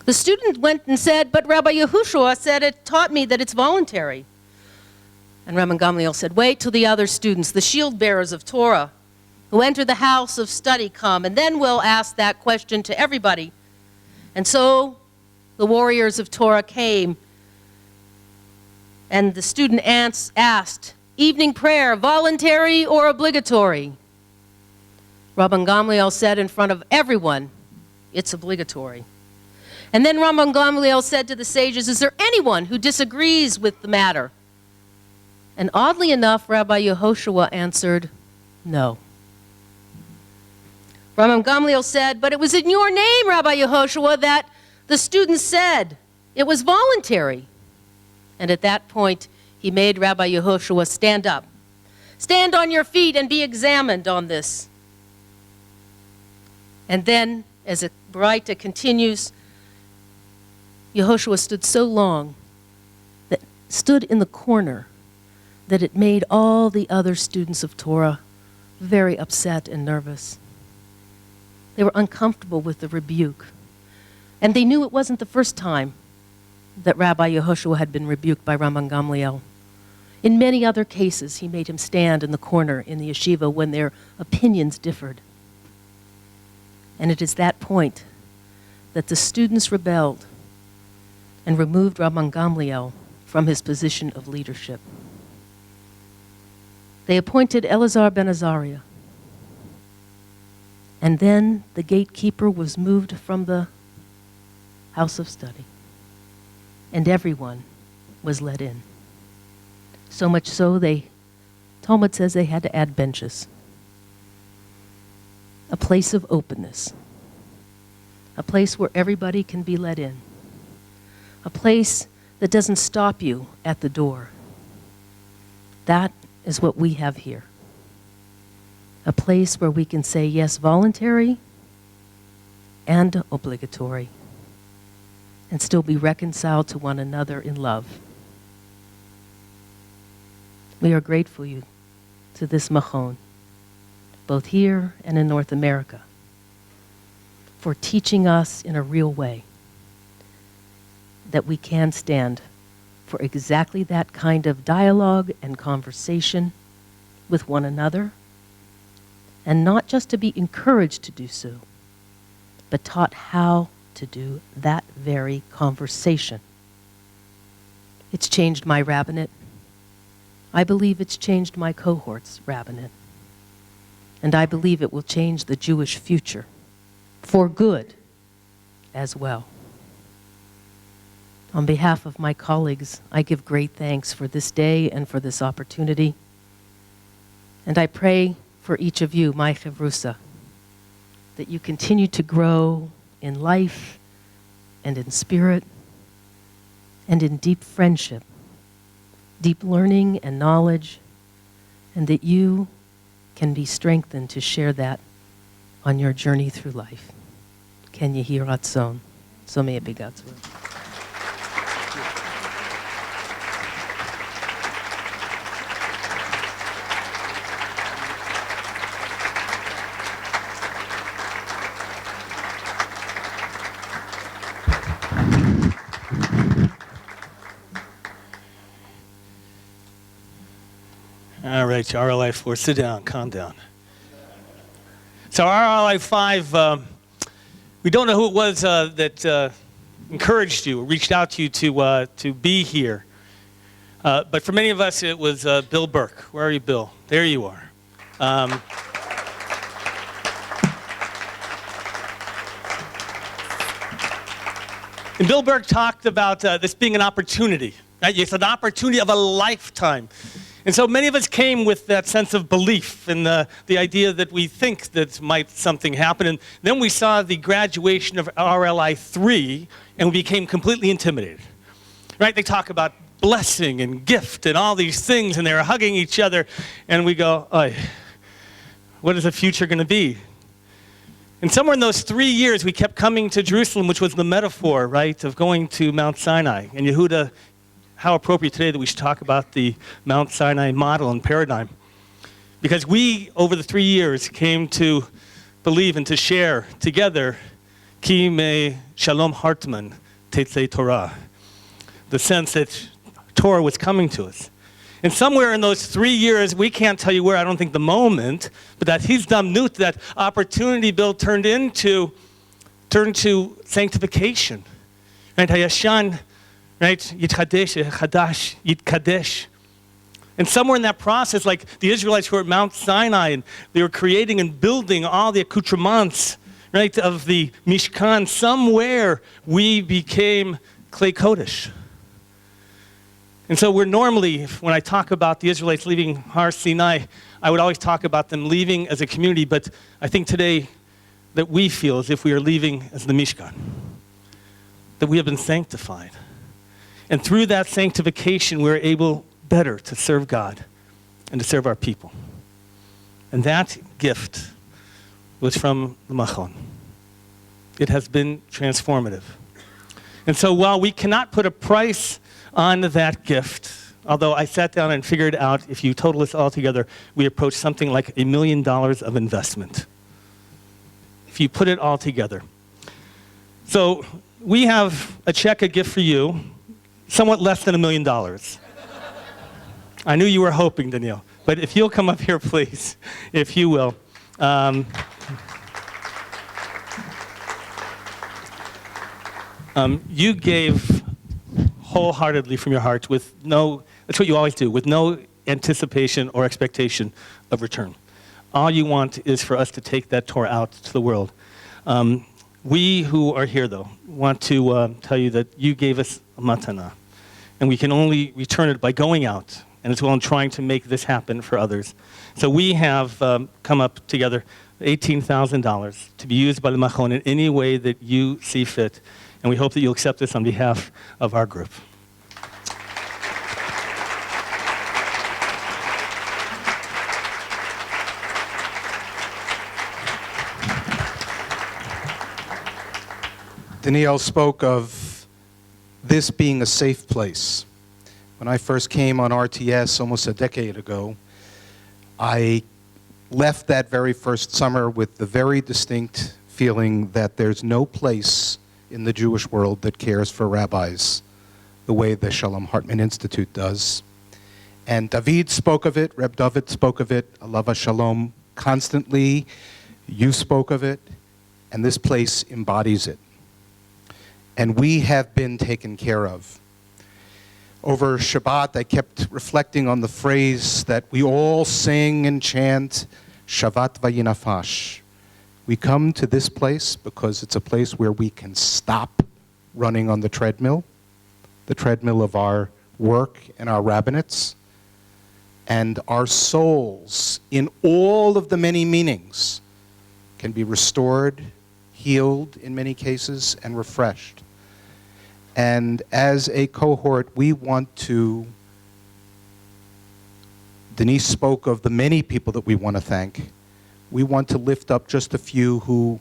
The student went and said, but Rabbi Yehoshua said it taught me that it's voluntary. And Ramban Gamliel said, wait till the other students, the shield bearers of Torah, who enter the house of study come, and then we'll ask that question to everybody. And so the warriors of Torah came, and the student asked, evening prayer, voluntary or obligatory? Rabban Gamliel said in front of everyone, it's obligatory. And then Rabban Gamliel said to the sages, is there anyone who disagrees with the matter? And oddly enough, Rabbi Yehoshua answered, no. Rabban Gamliel said, but it was in your name, Rabbi Yehoshua, that the students said it was voluntary. And at that point, he made Rabbi Yehoshua stand up. Stand on your feet and be examined on this. And then, as Baraita continues, Yehoshua stood so long, stood in the corner, that it made all the other students of Torah very upset and nervous. They were uncomfortable with the rebuke. And they knew it wasn't the first time that Rabbi Yehoshua had been rebuked by Rabban Gamliel. In many other cases, he made him stand in the corner in the yeshiva when their opinions differed. And it is that point that the students rebelled and removed Rabban Gamliel from his position of leadership. They appointed Elazar ben Azariah. And then the gatekeeper was moved from the house of study. And everyone was let in. So much so, Talmud says they had to add benches. A place of openness. A place where everybody can be let in. A place that doesn't stop you at the door. That is what we have here. A place where we can say yes, voluntary and obligatory, and still be reconciled to one another in love. We are grateful to this Machon, both here and in North America, for teaching us in a real way that we can stand for exactly that kind of dialogue and conversation with one another, and not just to be encouraged to do so, but taught how to do that very conversation. It's changed my rabbinate. I believe it's changed my cohort's rabbinate. And I believe it will change the Jewish future for good as well. On behalf of my colleagues, I give great thanks for this day and for this opportunity. And I pray for each of you, my chevrusa, that you continue to grow in life and in spirit and in deep friendship, deep learning and knowledge, and that you can be strengthened to share that on your journey through life. Ken Yehi Ratzon. So may it be God's will. All right, RLI 4, sit down, calm down. So RLI 5, we don't know who it was that encouraged you, reached out to you to be here. But for many of us, it was Bill Burke. Where are you, Bill? There you are. And Bill Burke talked about this being an opportunity. Right? It's an opportunity of a lifetime. And so many of us came with that sense of belief and the idea that we think that might something happen. And then we saw the graduation of RLI 3, and we became completely intimidated. Right? They talk about blessing and gift and all these things, and they're hugging each other. And we go, "Oy, what is the future going to be?" And somewhere in those 3 years, we kept coming to Jerusalem, which was the metaphor, right, of going to Mount Sinai. And Yehuda, how appropriate today that we should talk about the Mount Sinai model and paradigm. Because we, over the 3 years, came to believe and to share together Ki me Shalom Hartman Tetzei Torah. The sense that Torah was coming to us. And somewhere in those 3 years, we can't tell you where, I don't think the moment, but that Hizdamnut, that opportunity, Bill, turned to sanctification. Right? Hayashan, right? Yitchadesh, Chadash, Yitkadesh. And somewhere in that process, like the Israelites who were at Mount Sinai, and they were creating and building all the accoutrements, right, of the Mishkan, somewhere we became Klei Kodesh. And so we're normally, when I talk about the Israelites leaving Har Sinai, I would always talk about them leaving as a community, but I think today that we feel as if we are leaving as the Mishkan, that we have been sanctified. And through that sanctification, we're able better to serve God and to serve our people. And that gift was from the Machon. It has been transformative. And so while we cannot put a price on that gift, although I sat down and figured out, if you total this all together, we approach something like $1 million of investment. If you put it all together. So we have a check, a gift for you, somewhat less than $1 million. I knew you were hoping, Danielle. But if you'll come up here, please, if you will. You gave wholeheartedly from your heart with no, that's what you always do, with no anticipation or expectation of return. All you want is for us to take that Torah out to the world. We who are here, though, want to tell you that you gave us a matana, and we can only return it by going out, and as well in trying to make this happen for others. So we have come up together $18,000 to be used by the Machon in any way that you see fit, and we hope that you'll accept this on behalf of our group. Danielle spoke of this being a safe place. When I first came on RTS almost a decade ago, I left that very first summer with the very distinct feeling that there's no place in the Jewish world that cares for rabbis the way the Shalom Hartman Institute does. And David spoke of it, Reb David spoke of it, Alava Shalom, constantly. You spoke of it, and this place embodies it. And we have been taken care of. Over Shabbat, I kept reflecting on the phrase that we all sing and chant, Shavat Vayinafash. We come to this place because it's a place where we can stop running on the treadmill of our work and our rabbinates, and our souls, in all of the many meanings, can be restored, healed in many cases, and refreshed. And as a cohort, we want to, Denise spoke of the many people that we want to thank. We want to lift up just a few who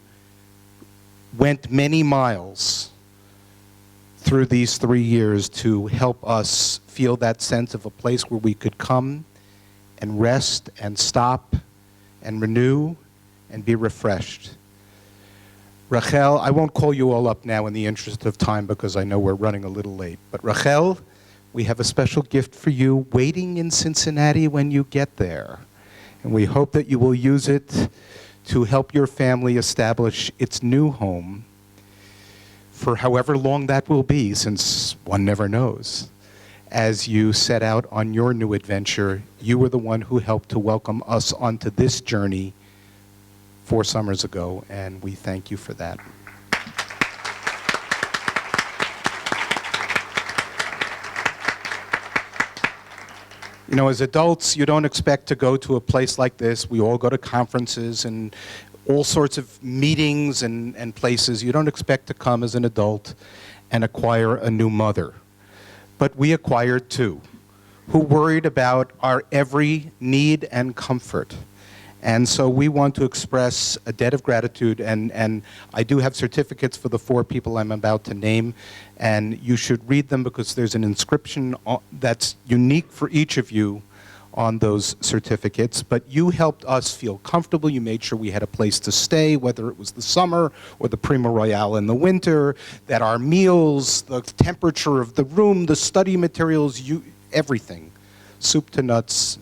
went many miles through these 3 years to help us feel that sense of a place where we could come and rest and stop and renew and be refreshed. Rachel, I won't call you all up now in the interest of time because I know we're running a little late. But Rachel, we have a special gift for you waiting in Cincinnati when you get there. And we hope that you will use it to help your family establish its new home for however long that will be, since one never knows. As you set out on your new adventure, you were the one who helped to welcome us onto this journey 4 summers ago, and we thank you for that. You know, as adults, you don't expect to go to a place like this. We all go to conferences and all sorts of meetings and places. You don't expect to come as an adult and acquire a new mother. But we acquired 2 who worried about our every need and comfort. And so we want to express a debt of gratitude, and I do have certificates for the 4 people I'm about to name, and you should read them because there's an inscription that's unique for each of you on those certificates. But you helped us feel comfortable. You made sure we had a place to stay, whether it was the summer or the Prima Royale in the winter, that our meals, the temperature of the room, the study materials, everything, soup to nuts.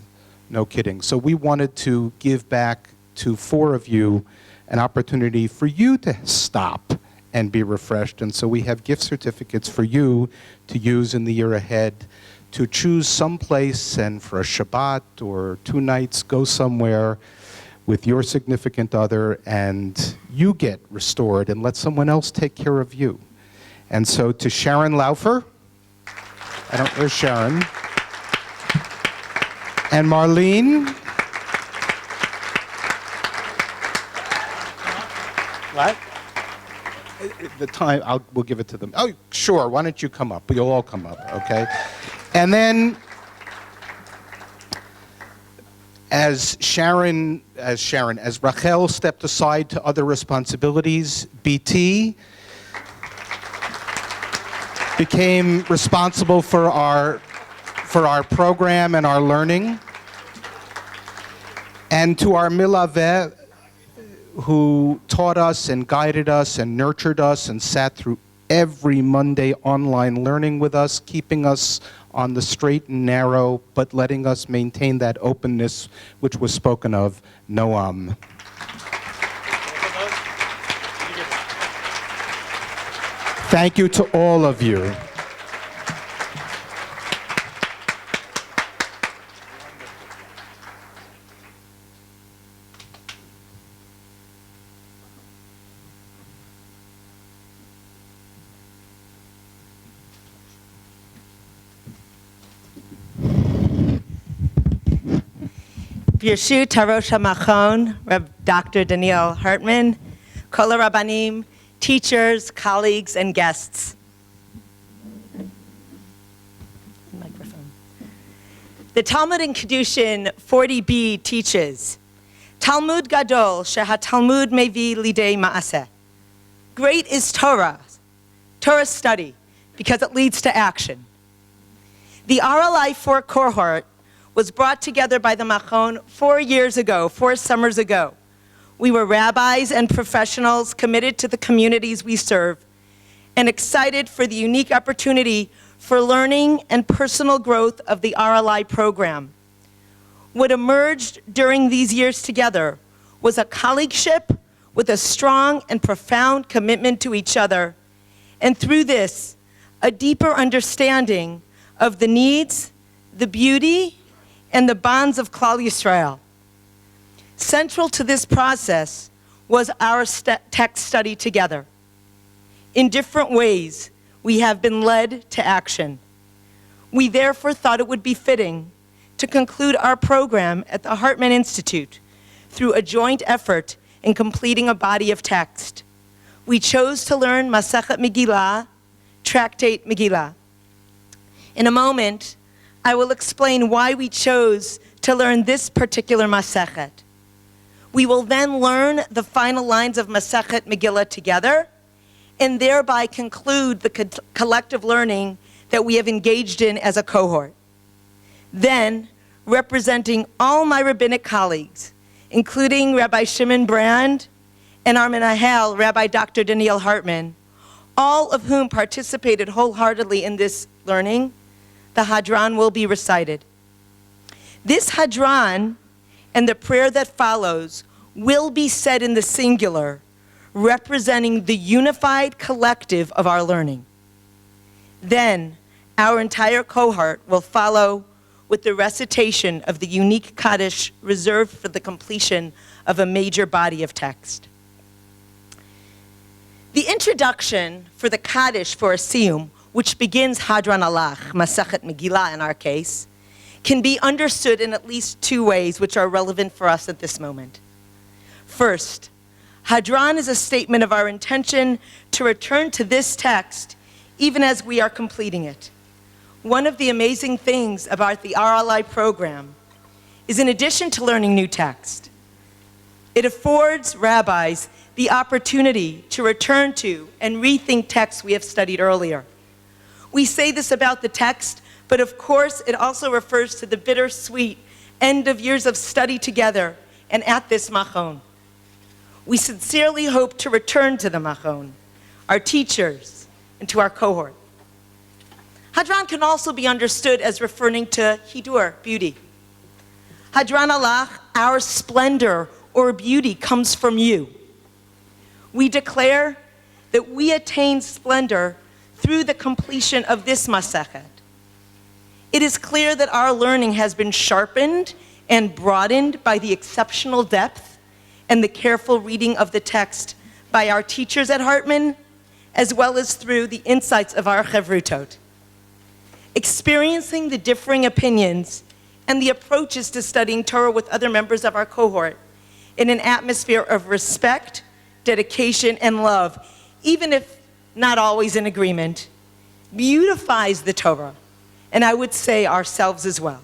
No kidding. So we wanted to give back to 4 of you an opportunity for you to stop and be refreshed. And so we have gift certificates for you to use in the year ahead, to choose some place and for a Shabbat or 2 nights, go somewhere with your significant other and you get restored and let someone else take care of you. And so to Sharon Laufer, where's Sharon? And Marlene. What? The time, we'll give it to them. Oh, sure, why don't you come up? You'll all come up, okay? And then, as Rachel stepped aside to other responsibilities, BT became responsible for our program and our learning. And to our Milaveh, who taught us and guided us and nurtured us and sat through every Monday online learning with us, keeping us on the straight and narrow, but letting us maintain that openness which was spoken of. Noam. Thank you to all of you. Birshu Tarosh HaMachon, Dr. Daniel Hartman, Kol Rabbanim, teachers, colleagues, and guests. Microphone. The Talmud in Kedushin 40b teaches, Talmud Gadol Sheha Talmud Mevi Lidei Maaseh. Great is Torah study, because it leads to action. The RLI 4 cohort was brought together by the Machon 4 years ago, 4 summers ago. We were rabbis and professionals committed to the communities we serve and excited for the unique opportunity for learning and personal growth of the RLI program. What emerged during these years together was a colleagueship with a strong and profound commitment to each other, and through this, a deeper understanding of the needs, the beauty, and the bonds of Klal Yisrael. Central to this process was our text study together. In different ways, we have been led to action. We therefore thought it would be fitting to conclude our program at the Hartman Institute through a joint effort in completing a body of text. We chose to learn Masechet Megillah, Tractate Megillah. In a moment, I will explain why we chose to learn this particular Masechet. We will then learn the final lines of Masechet Megillah together and thereby conclude the collective learning that we have engaged in as a cohort. Then, representing all my rabbinic colleagues, including Rabbi Shimon Brand and our Menahel, Rabbi Dr. Daniel Hartman, all of whom participated wholeheartedly in this learning, the Hadran will be recited. This Hadran and the prayer that follows will be said in the singular, representing the unified collective of our learning. Then, our entire cohort will follow with the recitation of the unique Kaddish reserved for the completion of a major body of text. The introduction for the Kaddish for a Siyum, which begins Hadran Alach, Masechet Megillah in our case, can be understood in at least 2 ways which are relevant for us at this moment. First, Hadran is a statement of our intention to return to this text even as we are completing it. One of the amazing things about the RLI program is, in addition to learning new text, it affords rabbis the opportunity to return to and rethink texts we have studied earlier. We say this about the text, but of course it also refers to the bittersweet end of years of study together and at this Machon. We sincerely hope to return to the Machon, our teachers, and to our cohort. Hadran can also be understood as referring to Hidur, beauty. Hadran Alach, our splendor or beauty, comes from you. We declare that we attain splendor through the completion of this Masechet. It is clear that our learning has been sharpened and broadened by the exceptional depth and the careful reading of the text by our teachers at Hartman, as well as through the insights of our Chevrutot. Experiencing the differing opinions and the approaches to studying Torah with other members of our cohort in an atmosphere of respect, dedication, and love, even if not always in agreement, beautifies the Torah, and I would say ourselves as well.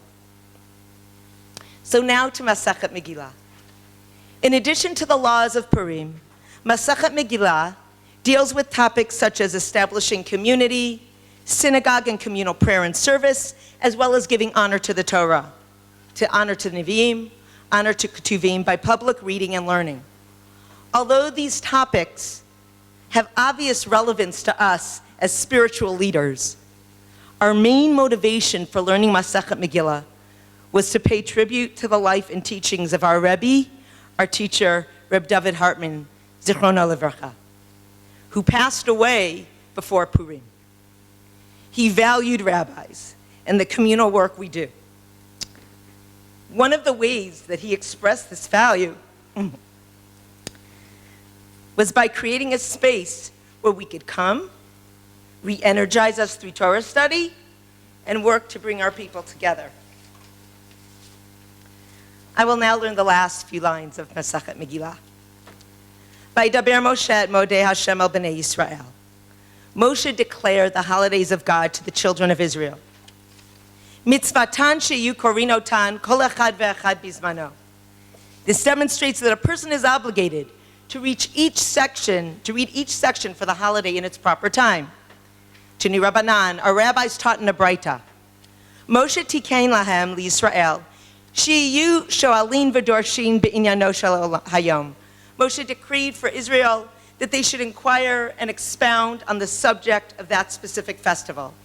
So now to Masechet Megillah. In addition to the laws of Purim, Masechet Megillah deals with topics such as establishing community, synagogue and communal prayer and service, as well as giving honor to the Torah, to honor to the Nevi'im, honor to Ketuvim by public reading and learning. Although these topics have obvious relevance to us as spiritual leaders. Our main motivation for learning Masechet Megillah was to pay tribute to the life and teachings of our Rabbi, our teacher, Reb David Hartman, Zichrono Livracha, who passed away before Purim. He valued rabbis and the communal work we do. One of the ways that he expressed this value was by creating a space where we could come, re-energize us through Torah study, and work to bring our people together. I will now learn the last few lines of Masechet Megillah. Vaydaber Moshe et Modeh Hashem el Bnei Yisrael. Moshe declared the holidays of God to the children of Israel. Mitzvatan sheyu korinotan kol echad ve'echad bizmano. This demonstrates that a person is obligated to read each section for the holiday in its proper time. Tini Rabbanan, our rabbis taught in a Braita. Moshe tikein lahem liYisrael, sheyu shoalin v'dorshin be'inyano shel hayom. Moshe decreed for Israel that they should inquire and expound on the subject of that specific festival.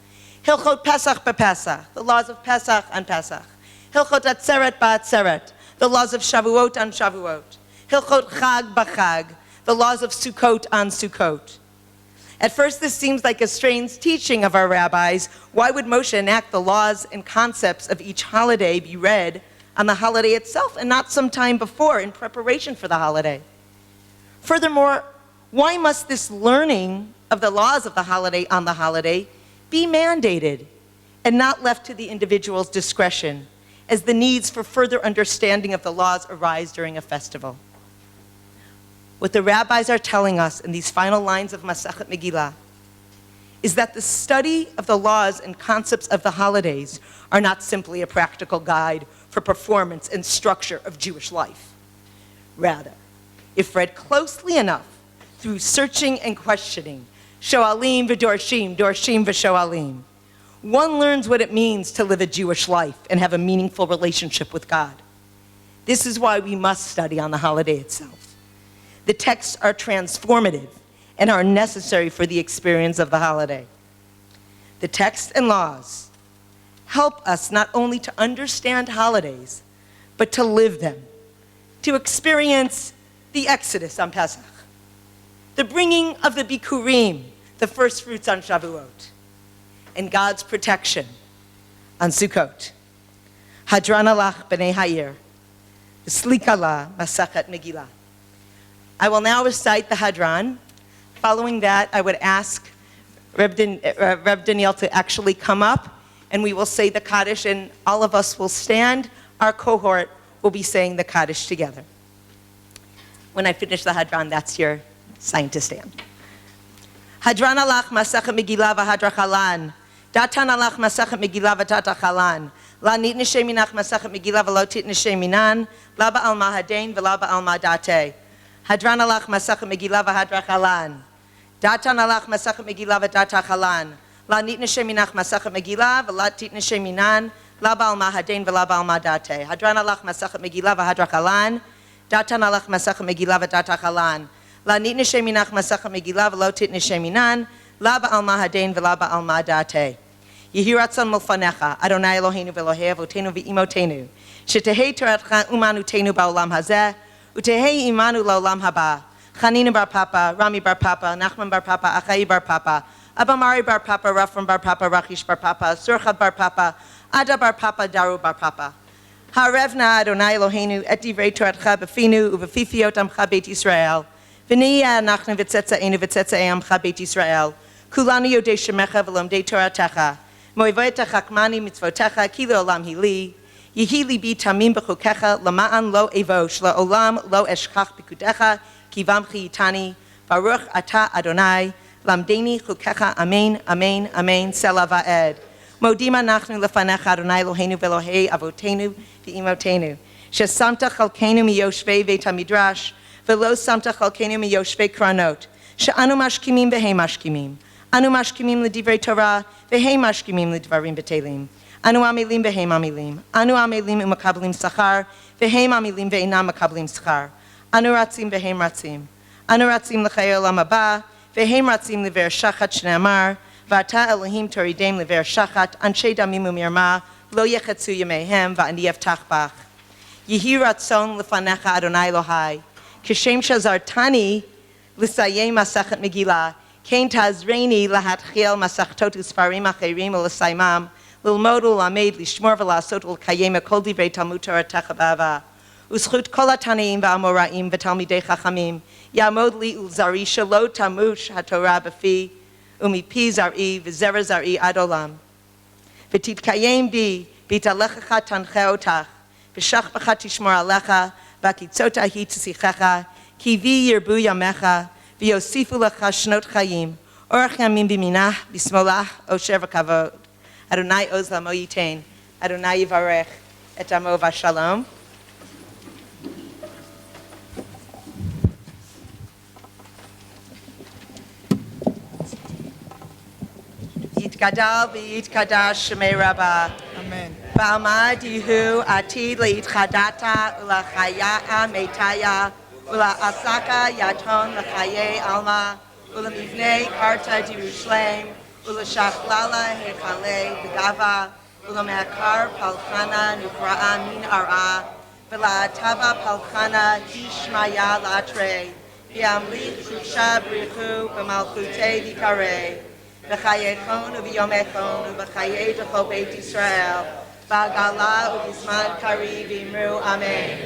Hilchot Pesach b'Pesach, the laws of Pesach on Pesach. Hilchot Atzeret ba'Atzeret, the laws of Shavuot on Shavuot. Hilchot Chag b'Chag, the laws of Sukkot on Sukkot. At first, this seems like a strange teaching of our rabbis. Why would Moshe enact the laws and concepts of each holiday be read on the holiday itself and not some time before in preparation for the holiday? Furthermore, why must this learning of the laws of the holiday on the holiday be mandated and not left to the individual's discretion as the needs for further understanding of the laws arise during a festival? What the rabbis are telling us in these final lines of Masechet Megillah is that the study of the laws and concepts of the holidays are not simply a practical guide for performance and structure of Jewish life. Rather, if read closely enough through searching and questioning, shoalim v'dorshim, dorshim v'shoalim, one learns what it means to live a Jewish life and have a meaningful relationship with God. This is why we must study on the holiday itself. The texts are transformative and are necessary for the experience of the holiday. The texts and laws help us not only to understand holidays, but to live them, to experience the Exodus on Pesach, the bringing of the Bikurim, the first fruits on Shavuot, and God's protection on Sukkot. Hadran alach b'nei ha'ir, v'slikala Masechet Megillah. I will now recite the Hadran. Following that, I would ask Reb Daniel to actually come up, and we will say the Kaddish, and all of us will stand. Our cohort will be saying the Kaddish together. When I finish the Hadran, that's your sign to stand. Hadran alach Masechet Megillah v'hadrachalan. Datan alach Masechet Megillah v'tatachalan. La nitne sheminach Masechet Megillah v'lo titne sheminan. La ba'al mahadein v'la ba'al madate. Hadran alach Masechet Megillah v'hadrachalan. Datan alach Masechet Megillah v'tatachalan. La nitne sheminach Masechet Megillah v'la titne sheminan. La ba'al mahadein v'la ba'al madate. Hadran alach Masechet Megillah v'hadrachalan. Datan alach Masechet Megillah v'tatachalan. La nitne sheminach Masechet Megillah v'lo titne sheminan. La ba'al mahadein v'la ba'al madate. Yehi ratzon milfanecha, Adonai Eloheinu v'Elohei avotenu v'imotenu. Shetehei toratcha umanutenu ba'olam hazeh, utehei imanu la'olam haba. Chanina bar Papa, Rami bar Papa, Nachman bar Papa, Achai bar Papa, Abamari bar Papa, Rafram bar Papa, Rachish bar Papa, Surcha bar Papa, Ada bar Papa, Daru bar Papa. Harevna Adonai Eloheinu et divrei toratcha b'finu u'v'fifiot amcha beit Yisrael. V'niyah anachnu v'tzetzaenu v'tzetzei amcha beit Yisrael. Kulanu yodei shemecha v'lomdei toratecha. Moivoeta chakmani mitzvotecha ki le'olam hili. Yehi libi tamim b'chukecha lama'an lo evosh la'olam lo eshchach b'kudecha ki vamchi yitani. Baruch ata Adonai lamdeni chukecha amen amen amen selah va'ed. Modim anachnu lefanecha Adonai Eloheinu v'Elohei avotenu v'imotenu. Shesamta chalkenu miyoshvei veit hamidrash v'lo samta chalkenu miyoshvei kranot. She'anu mashkimim v'hei mashkimim. Anu mashkimim l'divrei Torah, v'hei mashkimim l'dvarim b'telim. Anu amelim v'hei amelim. Anu amelim u'makablim sachar, v'hei amelim v'einam makablim sachar. Anu ratzim v'hei ratzim. Anu ratzim l'chayei olam haba, והם רצים לבאר שחת שנאמר, ואתה אלוהים תורידם לבאר שחת, אנשי דמים ומרמה, לא יחצו ימיהם, ואני אבטח בך. יהי רצון לפניך, אדוני אלוהי, כשם שעזרתני לסיים מסכת מגילה, כן תעזרני להתחיל מסכתות וספרים אחרים ולסיימם, ללמוד וללמד, לשמור ולעשות ולקיים את כל דברי תלמוד תורתך באהבה. וזכות כל התנאים והאמוראים ותלמידי חכמים, יעמוד לי ולזרעי שלא תמוש התורה בפי, ומפי זרעי וזרע זרעי עד עולם. ותתקיים בי, בהתהלכך תנחה אותך, ושכבך תשמור עליך, והקיצות ההיא תשיחך, כי בי ירבו ימיך, ויוסיפו לך שנות חיים, אורך ימים בימינך, בשמאלך, אושר וכבוד. אדוני עוז לעמו ייתן, אדוני יברך את עמו בשלום. יתגדל ויתקדש שמי רבה. אמן. בעלמד יהיו עתיד להתחדתה ולחיה מתיה ולעסקה יתון לחיי עלמא ולמבנה קרתא דירושלם ולשכללה היכלי בגאווה ולמעקר פלחנה נבראה מן ארעה ולעטבה פלחנה השמיה לתרי וימליך קדושה בריחו במלכותי ויקרא בחייכון וביומכון ובחיי דכל בית ישראל בעגלה ובזמן קריב אמרו אמן.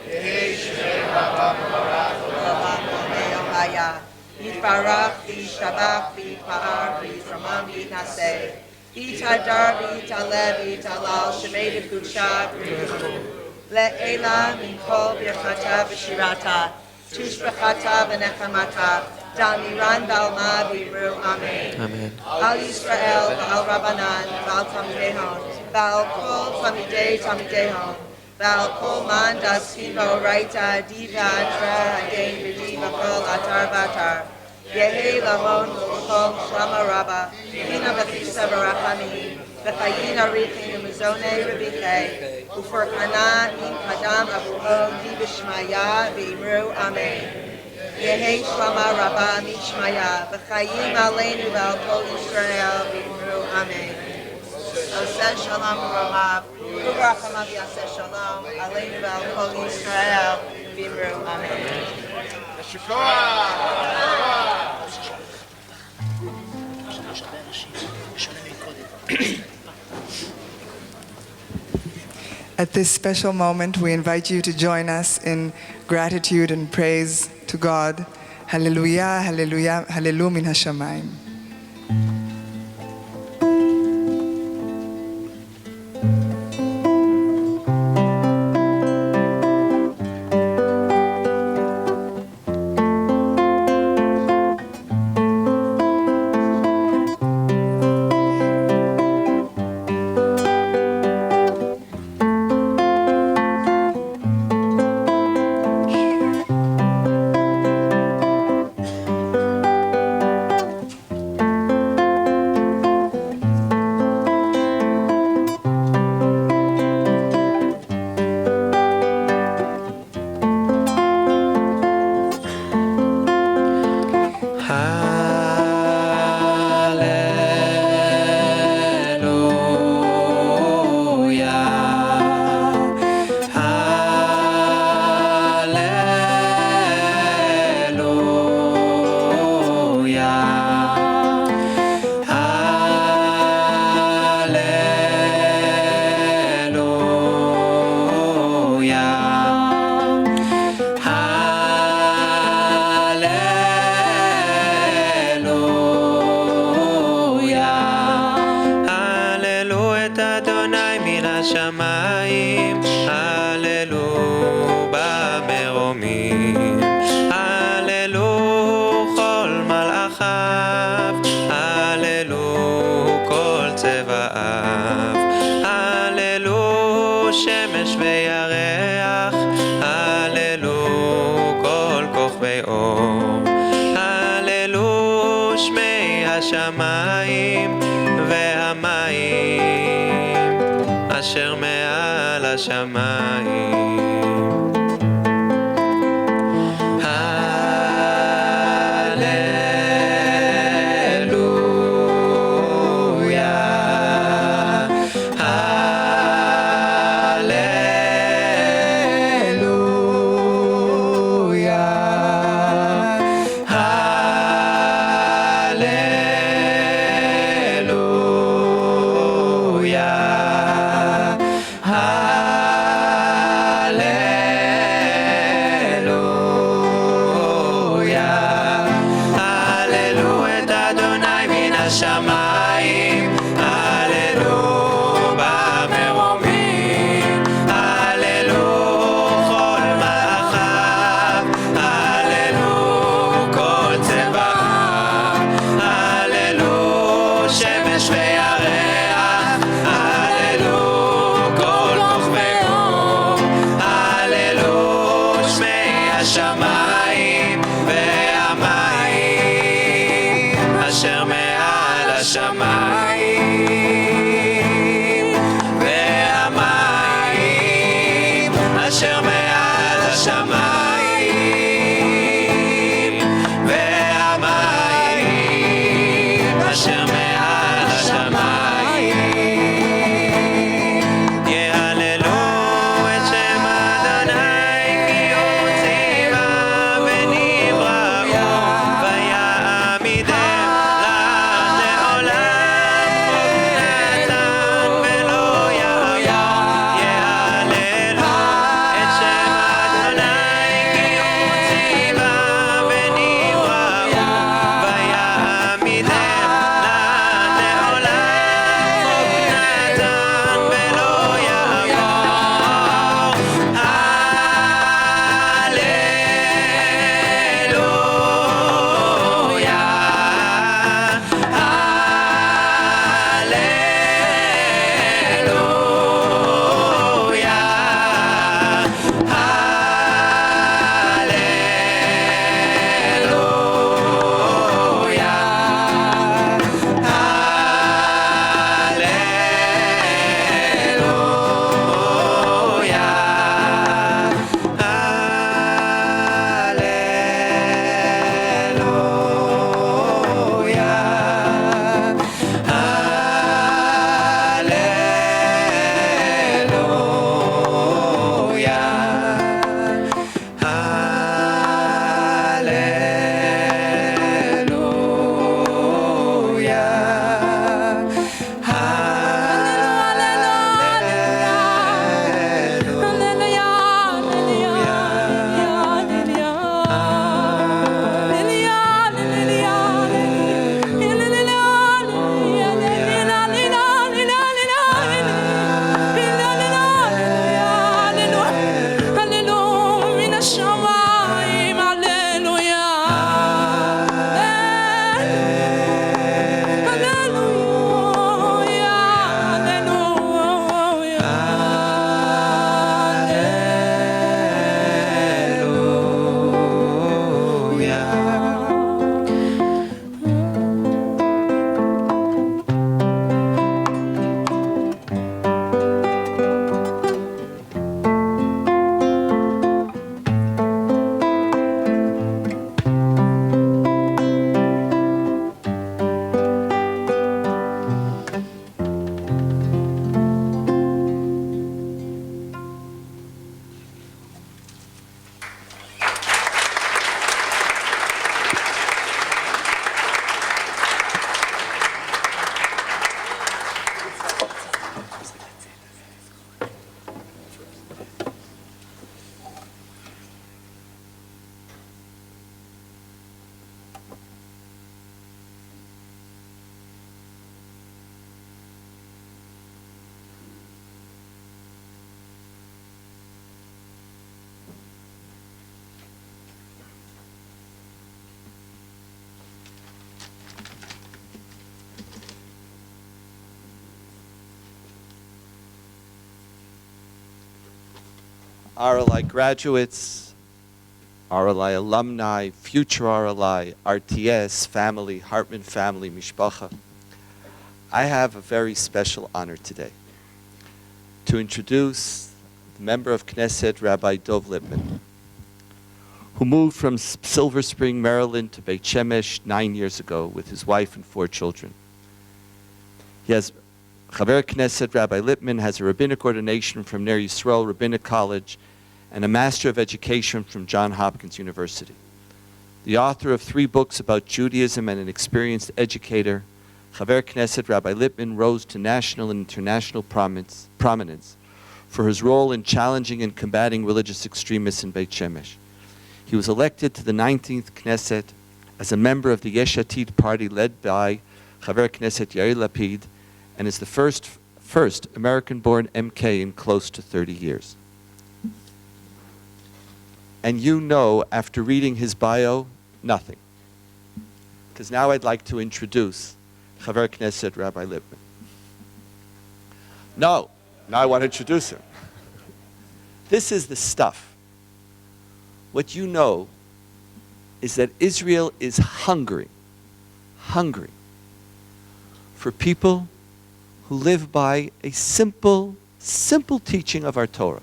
יהי שמי רבה מבורך ולעולם לעולמי היה. יתברך וישתבח ויתפאר ויתרומם ויתנשא. יתהדר ויתעלה ויתהלל שמי דקדושה בריחו. לעילה מן כל ברכתה ושירתה, תשבחתה ונחמתה, דמירן בעלמא ואמרו אמן. על ישראל ועל רבנן ועל תלמידיהון ועל כל תלמידי הון ועל כל מן דעסקין באורייתא דיבה אתרא הדין ודי בכל אתר ואתר. יהי למון ולכל שלמה רבה, הנה בכיסא ברחמים, בחיים אריכין ומזוני רביכי, ופרקנה מן קדם אבוהו די בשמיה ואמרו אמן. יהי שלמה רבה משמיה, בחיים עלינו ועל כל ישראל ואמרו אמן. עושה שלום ורחמיו, וברחמיו יעשה שלום עלינו ועל כל ישראל ואמרו אמן. At this special moment, we invite you to join us in gratitude and praise to God. Hallelujah, hallelujah, hallelu min hashamayim. השמיים, הללו במרומים, הללו כל מלאכיו, הללו כל צבאיו, הללו שמש וירח, הללו כל כוכבי אור, הללו שמי השמיים והמים אשר מעל השמיים. הללו RLI graduates, RLI alumni, future RLI, RTS, family, Hartman family, Mishpacha. I have a very special honor today to introduce the member of Knesset, Rabbi Dov Lipman, who moved from Silver Spring, Maryland to Beit Shemesh 9 years ago with his wife and 4 children. He has Chaver Knesset Rabbi Lipman has a rabbinic ordination from Ner Yisrael Rabbinic College and a Master of Education from Johns Hopkins University. The author of 3 books about Judaism and an experienced educator, Chaver Knesset Rabbi Lipman rose to national and international prominence for his role in challenging and combating religious extremists in Beit Shemesh. He was elected to the 19th Knesset as a member of the Yesh Atid party led by Chaver Knesset Yair Lapid, and is the first American-born MK in close to 30 years. And you know, after reading his bio, nothing. Because now I'd like to introduce Chaver Knesset Rabbi Lipman. No, now I want to introduce him. This is the stuff. What you know is that Israel is hungry for people who live by a simple teaching of our Torah.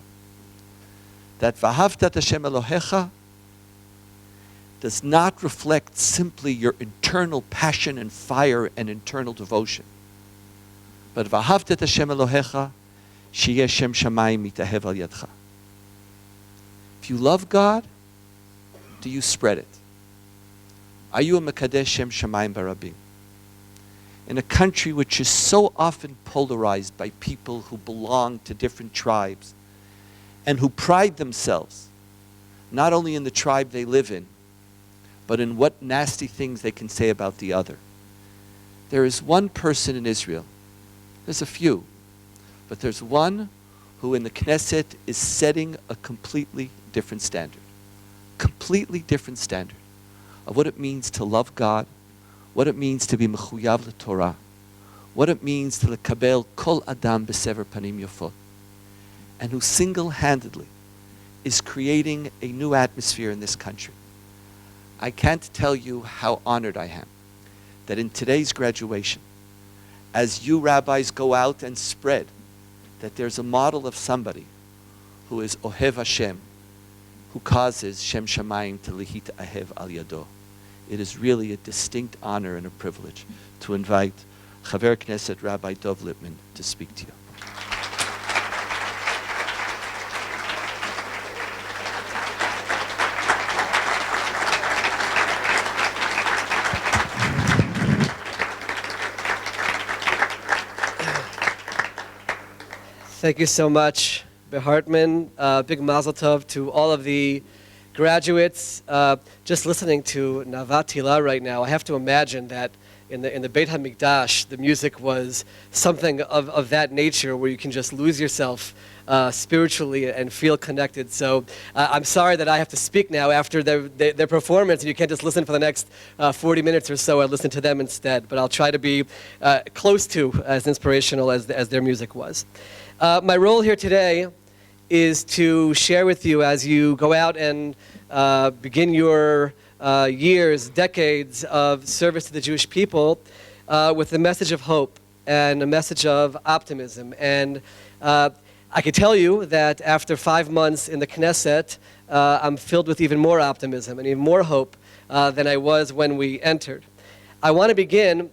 That V'ahavta Hashem Elohecha does not reflect simply your internal passion and fire and internal devotion. But V'ahavta Hashem Elohecha sheyeh Shem Shamayim mitahev al yadcha. If you love God, do you spread it? Are you a Mekadesh Shem Shamayim Barabim? In a country which is so often polarized by people who belong to different tribes and who pride themselves not only in the tribe they live in, but in what nasty things they can say about the other. There is one person in Israel, there's a few, but there's one who in the Knesset is setting a completely different standard of what it means to love God, what it means to be mechuyav leTorah, what it means to lekabel kol adam b'sever panim yofot, and who single-handedly is creating a new atmosphere in this country. I can't tell you how honored I am that in today's graduation, as you rabbis go out and spread that there's a model of somebody who is Ohev Hashem, who causes Shem Shamayim to lihit ahev al yado. It is really a distinct honor and a privilege to invite Chaver Knesset Rabbi Dov Lipman to speak to you. Thank you so much, Hartman. Big mazel tov to all of the graduates. Just listening to Navat Tila right now, I have to imagine that in the Beit HaMikdash, the music was something of that nature where you can just lose yourself spiritually and feel connected. So I'm sorry that I have to speak now after their performance, and you can't just listen for the next 40 minutes or so. I listen to them instead, but I'll try to be close to as inspirational as their music was. My role here today is to share with you as you go out and begin your years, decades of service to the Jewish people with a message of hope and a message of optimism. And I can tell you that after 5 months in the Knesset, I'm filled with even more optimism and even more hope than I was when we entered. I want to begin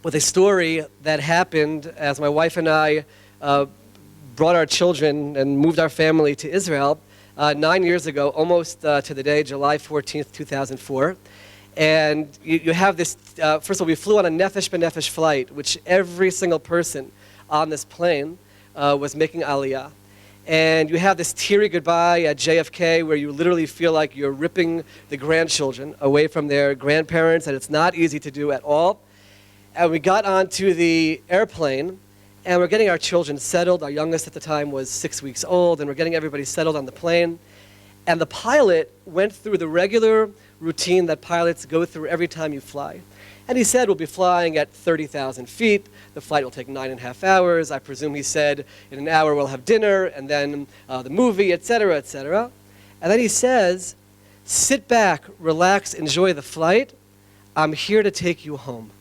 with a story that happened as my wife and I brought our children and moved our family to Israel 9 years ago, almost to the day, July 14th, 2004. And you have this, first of all, we flew on a nefesh b'nefesh flight, which every single person on this plane was making aliyah. And you have this teary goodbye at JFK where you literally feel like you're ripping the grandchildren away from their grandparents, and it's not easy to do at all. And we got onto the airplane, and we're getting our children settled. Our youngest at the time was 6 weeks old, and we're getting everybody settled on the plane. And the pilot went through the regular routine that pilots go through every time you fly. And he said, we'll be flying at 30,000 feet. The flight will take 9.5 hours. I presume he said in an hour we'll have dinner, and then the movie, et cetera, et cetera. And then he says, sit back, relax, enjoy the flight. I'm here to take you home.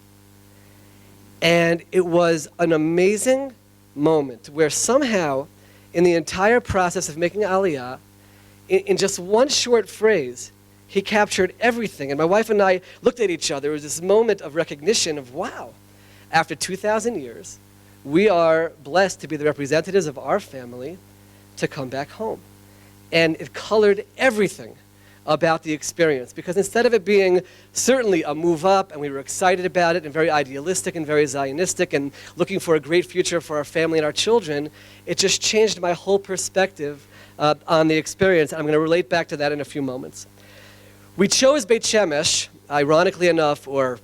And it was an amazing moment where somehow, in the entire process of making Aliyah, in just one short phrase, he captured everything. And my wife and I looked at each other. It was this moment of recognition of, wow, after 2,000 years, we are blessed to be the representatives of our family to come back home. And it colored everything about the experience, because instead of it being certainly a move up, and we were excited about it and very idealistic and very Zionistic and looking for a great future for our family and our children, it just changed my whole perspective on the experience. And I'm going to relate back to that in a few moments. We chose Beit Shemesh, ironically enough, or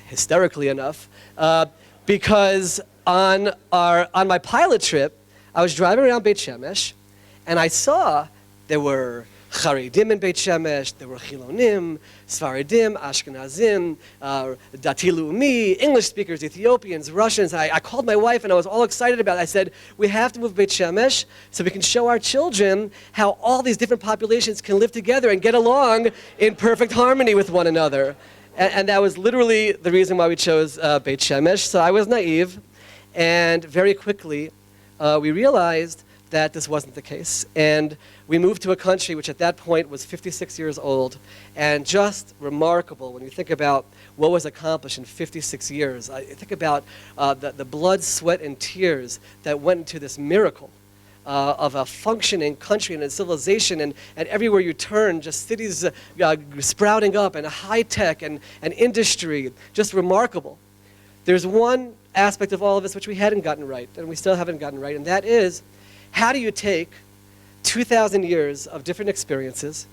hysterically enough, because on my pilot trip, I was driving around Beit Shemesh, and I saw there were Charedim in Beit Shemesh, there were Chilonim, Sfaradim, Ashkenazim, Dati Leumi, English speakers, Ethiopians, Russians. I called my wife and I was all excited about it. I said, we have to move Beit Shemesh so we can show our children how all these different populations can live together and get along in perfect harmony with one another. And that was literally the reason why we chose Beit Shemesh. So I was naive, and very quickly we realized that this wasn't the case. And we moved to a country which at that point was 56 years old, and just remarkable when you think about what was accomplished in 56 years. I think about the blood, sweat, and tears that went into this miracle of a functioning country and a civilization, and everywhere you turn, just cities sprouting up, and high tech and industry, just remarkable. There's one aspect of all of this which we hadn't gotten right, and we still haven't gotten right, and that is, how do you take 2,000 years of different experiences,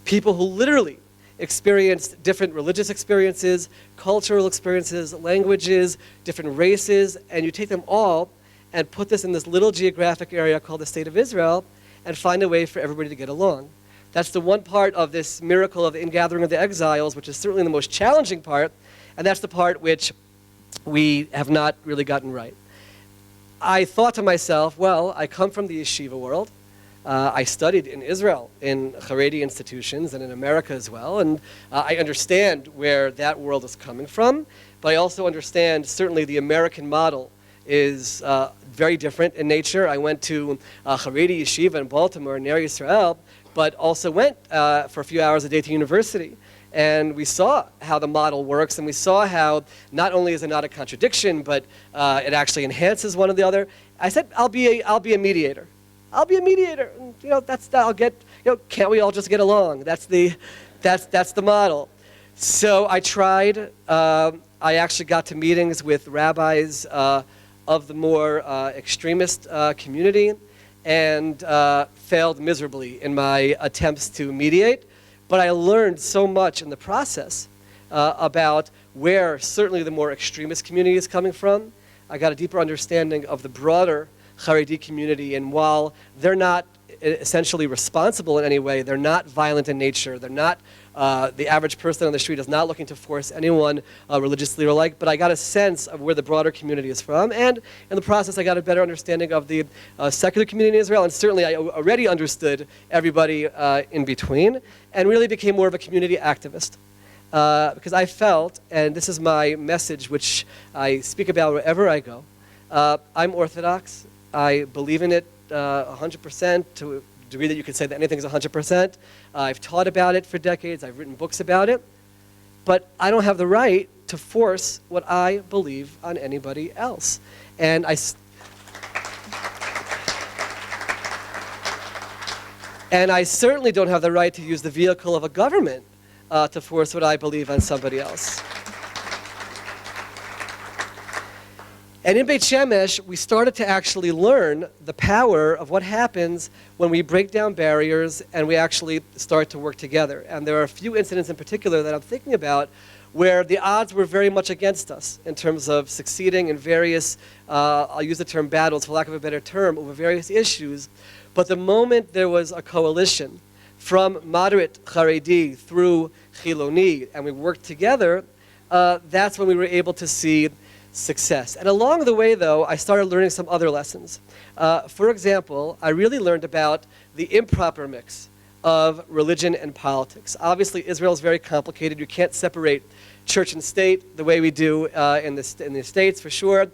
people who literally experienced different religious experiences, cultural experiences, languages, different races, and you take them all and put this in this little geographic area called the State of Israel and find a way for everybody to get along? That's the one part of this miracle of the ingathering of the exiles, which is certainly the most challenging part, and that's the part which we have not really gotten right. I thought to myself, well, I come from the yeshiva world. I studied in Israel, in Haredi institutions, and in America as well, and I understand where that world is coming from, but I also understand certainly the American model is very different in nature. I went to Haredi yeshiva in Baltimore, near Israel, but also went for a few hours a day to university. And we saw how the model works, and we saw how not only is it not a contradiction, but it actually enhances one or the other. I said, I'll be a mediator. I'll be a mediator. And, can't we all just get along? That's the model. So I tried. I actually got to meetings with rabbis of the more extremist community, and failed miserably in my attempts to mediate. But I learned so much in the process about where certainly the more extremist community is coming from. I got a deeper understanding of the broader Haredi community, and while they're not essentially responsible in any way, they're not violent in nature, they're not, the average person on the street is not looking to force anyone religiously or like, but I got a sense of where the broader community is from, and in the process I got a better understanding of the secular community in Israel, and certainly I already understood everybody in between, and really became more of a community activist. Because I felt, and this is my message which I speak about wherever I go, I'm Orthodox. I believe in it 100% to a degree that you could say that anything is 100%. I've taught about it for decades. I've written books about it. But I don't have the right to force what I believe on anybody else. And I certainly don't have the right to use the vehicle of a government to force what I believe on somebody else. And in Beit Shemesh, we started to actually learn the power of what happens when we break down barriers and we actually start to work together. And there are a few incidents in particular that I'm thinking about where the odds were very much against us in terms of succeeding in various, I'll use the term battles for lack of a better term, over various issues. But the moment there was a coalition from moderate Haredi through Chiloni, and we worked together, that's when we were able to see success. And along the way, though, I started learning some other lessons. For example, I really learned about the improper mix of religion and politics. Obviously, Israel is very complicated. You can't separate church and state the way we do in the States, for sure,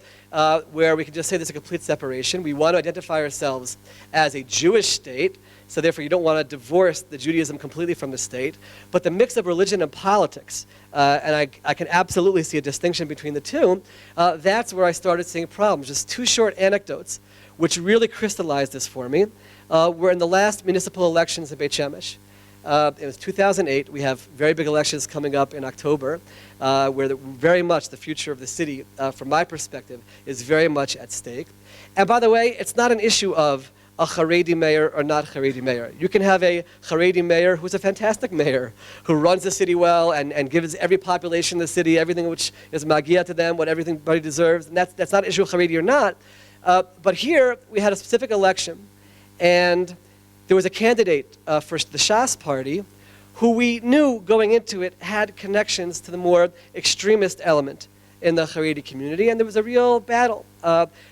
where we can just say there's a complete separation. We want to identify ourselves as a Jewish state, so therefore you don't want to divorce the Judaism completely from the state. But the mix of religion and politics, and I can absolutely see a distinction between the two, that's where I started seeing problems. Just two short anecdotes, which really crystallized this for me, were in the last municipal elections in Beit Shemesh. It was 2008. We have very big elections coming up in October, where very much the future of the city, from my perspective, is very much at stake. And by the way, it's not an issue of a Haredi mayor or not Haredi mayor. You can have a Haredi mayor who's a fantastic mayor, who runs the city well and gives every population in the city everything which is magia to them, what everybody deserves. And that's not an issue of Haredi or not. But here, we had a specific election, and there was a candidate for the Shas party who we knew going into it had connections to the more extremist element in the Haredi community, and there was a real battle.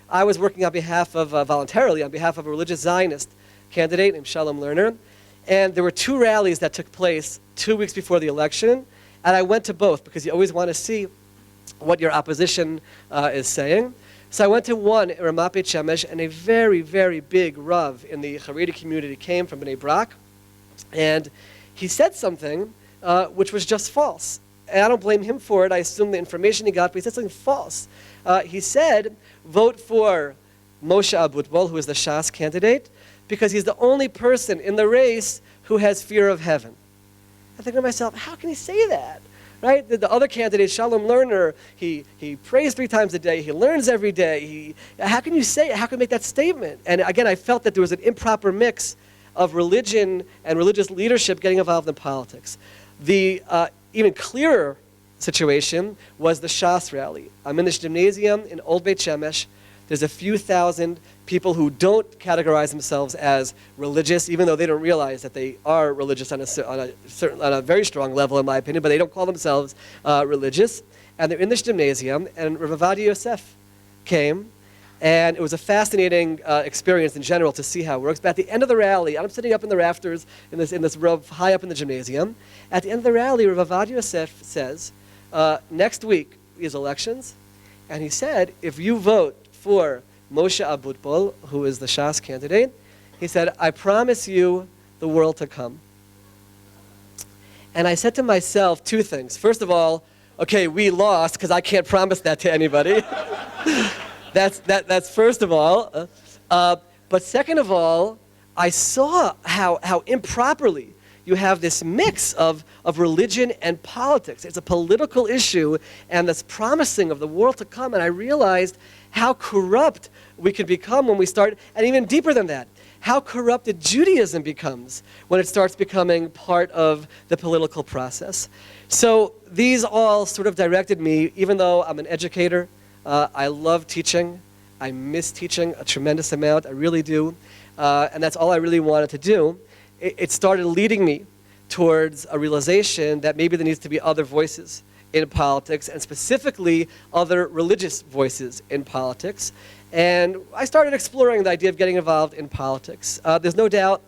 I was working on behalf of, voluntarily, on behalf of a religious Zionist candidate named Shalom Lerner, and there were two rallies that took place 2 weeks before the election, and I went to both because you always want to see what your opposition is saying. So I went to one in Ramat Beit Shemesh, and a very, very big Rav in the Haredi community came from Bnei Brak, and he said something which was just false. And I don't blame him for it. I assume the information he got, but he said something false. He said, vote for Moshe Abutbol, who is the Shas candidate, because he's the only person in the race who has fear of heaven. I think to myself, how can he say that? Right? The other candidate, Shalom Lerner, he prays 3 times a day. He learns every day. How can you say it? How can you make that statement? And again, I felt that there was an improper mix of religion and religious leadership getting involved in politics. The even clearer situation was the Shas rally. I'm in this gymnasium in Old Beit Shemesh. There's a few thousand people who don't categorize themselves as religious, even though they don't realize that they are religious on a very strong level, in my opinion, but they don't call themselves religious. And they're in this gymnasium, and Rabbi Yosef came, and it was a fascinating experience in general to see how it works. But at the end of the rally, I'm sitting up in the rafters in this row high up in the gymnasium. At the end of the rally, Rabbi Yosef says, next week is elections, and he said, if you vote for Moshe Abutbol, who is the Shas candidate, he said, I promise you the world to come. And I said to myself 2 things. First of all, okay, we lost because I can't promise that to anybody. That's first of all. But second of all, I saw how improperly you have this mix of religion and politics. It's a political issue, and that's promising of the world to come. And I realized how corrupt we can become when we start, and even deeper than that, how corrupted Judaism becomes when it starts becoming part of the political process. So these all sort of directed me, even though I'm an educator, I love teaching. I miss teaching a tremendous amount, I really do. And that's all I really wanted to do. It started leading me towards a realization that maybe there needs to be other voices in politics, and specifically other religious voices in politics. And I started exploring the idea of getting involved in politics. There's no doubt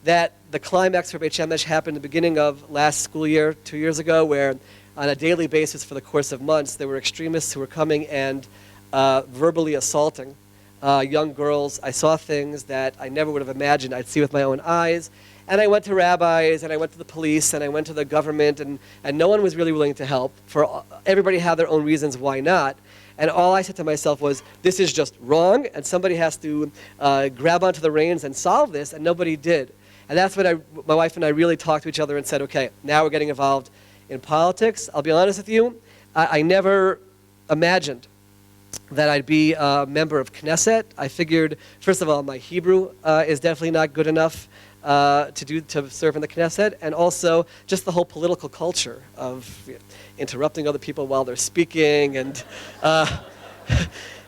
that the climax for Beit Shemesh happened at the beginning of last school year, 2 years ago, where on a daily basis for the course of months, there were extremists who were coming and verbally assaulting young girls. I saw things that I never would have imagined I'd see with my own eyes. And I went to rabbis, and I went to the police, and I went to the government, and no one was really willing to help. Everybody had their own reasons why not. And all I said to myself was, this is just wrong, and somebody has to grab onto the reins and solve this, and nobody did. And that's when my wife and I really talked to each other and said, okay, now we're getting involved in politics. I'll be honest with you, I never imagined that I'd be a member of Knesset. I figured, first of all, my Hebrew is definitely not good enough to serve in the Knesset, and also just the whole political culture of interrupting other people while they're speaking, and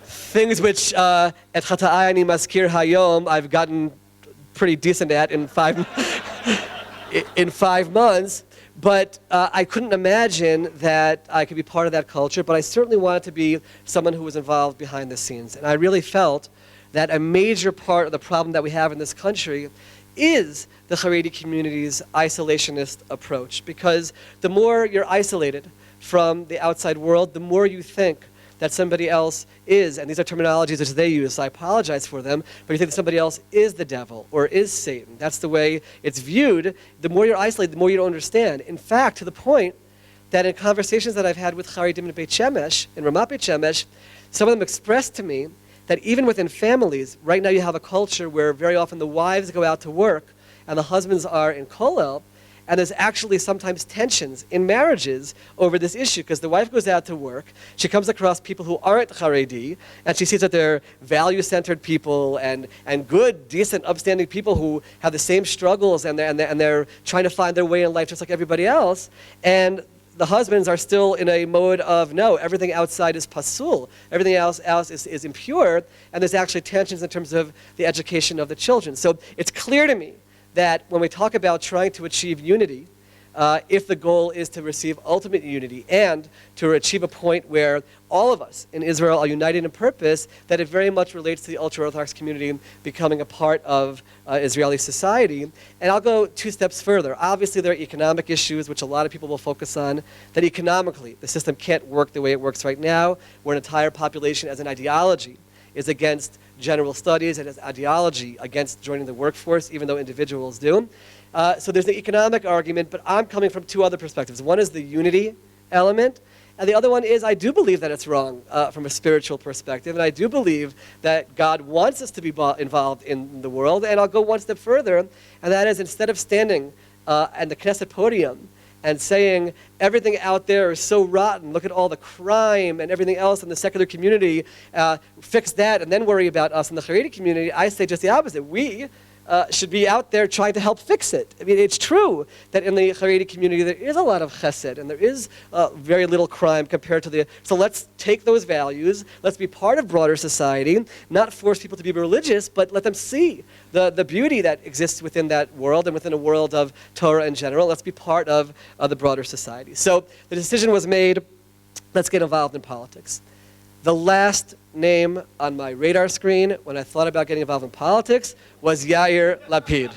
things which at Chata'ai Ani Maskir Hayom I've gotten pretty decent at in 5 in 5 months. But I couldn't imagine that I could be part of that culture, but I certainly wanted to be someone who was involved behind the scenes. And I really felt that a major part of the problem that we have in this country is the Haredi community's isolationist approach. Because the more you're isolated from the outside world, the more you think that somebody else is, and these are terminologies which they use, so I apologize for them, but you think that somebody else is the devil or is Satan. That's the way it's viewed. The more you're isolated, the more you don't understand. In fact, to the point that in conversations that I've had with Haredim in Beit Shemesh, in Ramat Beit Shemesh, some of them expressed to me that even within families, right now you have a culture where very often the wives go out to work and the husbands are in kollel, and there's actually sometimes tensions in marriages over this issue because the wife goes out to work, she comes across people who aren't Haredi, and she sees that they're value-centered people and good, decent, upstanding people who have the same struggles and they're trying to find their way in life just like everybody else. And the husbands are still in a mode of, no, everything outside is pasul, everything else is impure, and there's actually tensions in terms of the education of the children. So it's clear to me that when we talk about trying to achieve unity, if the goal is to receive ultimate unity and to achieve a point where all of us in Israel are united in purpose, that it very much relates to the ultra-Orthodox community becoming a part of Israeli society. And I'll go 2 steps further. Obviously, there are economic issues, which a lot of people will focus on, that economically, the system can't work the way it works right now, where an entire population as an ideology is against general studies and as ideology against joining the workforce, even though individuals do. So there's the economic argument, but I'm coming from 2 other perspectives. One is the unity element, and the other one is I do believe that it's wrong from a spiritual perspective, and I do believe that God wants us to be involved in the world, and I'll go 1 step further, and that is instead of standing at the Knesset podium and saying everything out there is so rotten, look at all the crime and everything else in the secular community, fix that and then worry about us in the Haredi community, I say just the opposite. We should be out there trying to help fix it. I mean, it's true that in the Haredi community there is a lot of chesed and there is very little crime compared to the... So let's take those values, let's be part of broader society, not force people to be religious, but let them see the beauty that exists within that world and within a world of Torah in general. Let's be part of the broader society. So the decision was made, let's get involved in politics. The last name on my radar screen when I thought about getting involved in politics was Yair Lapid.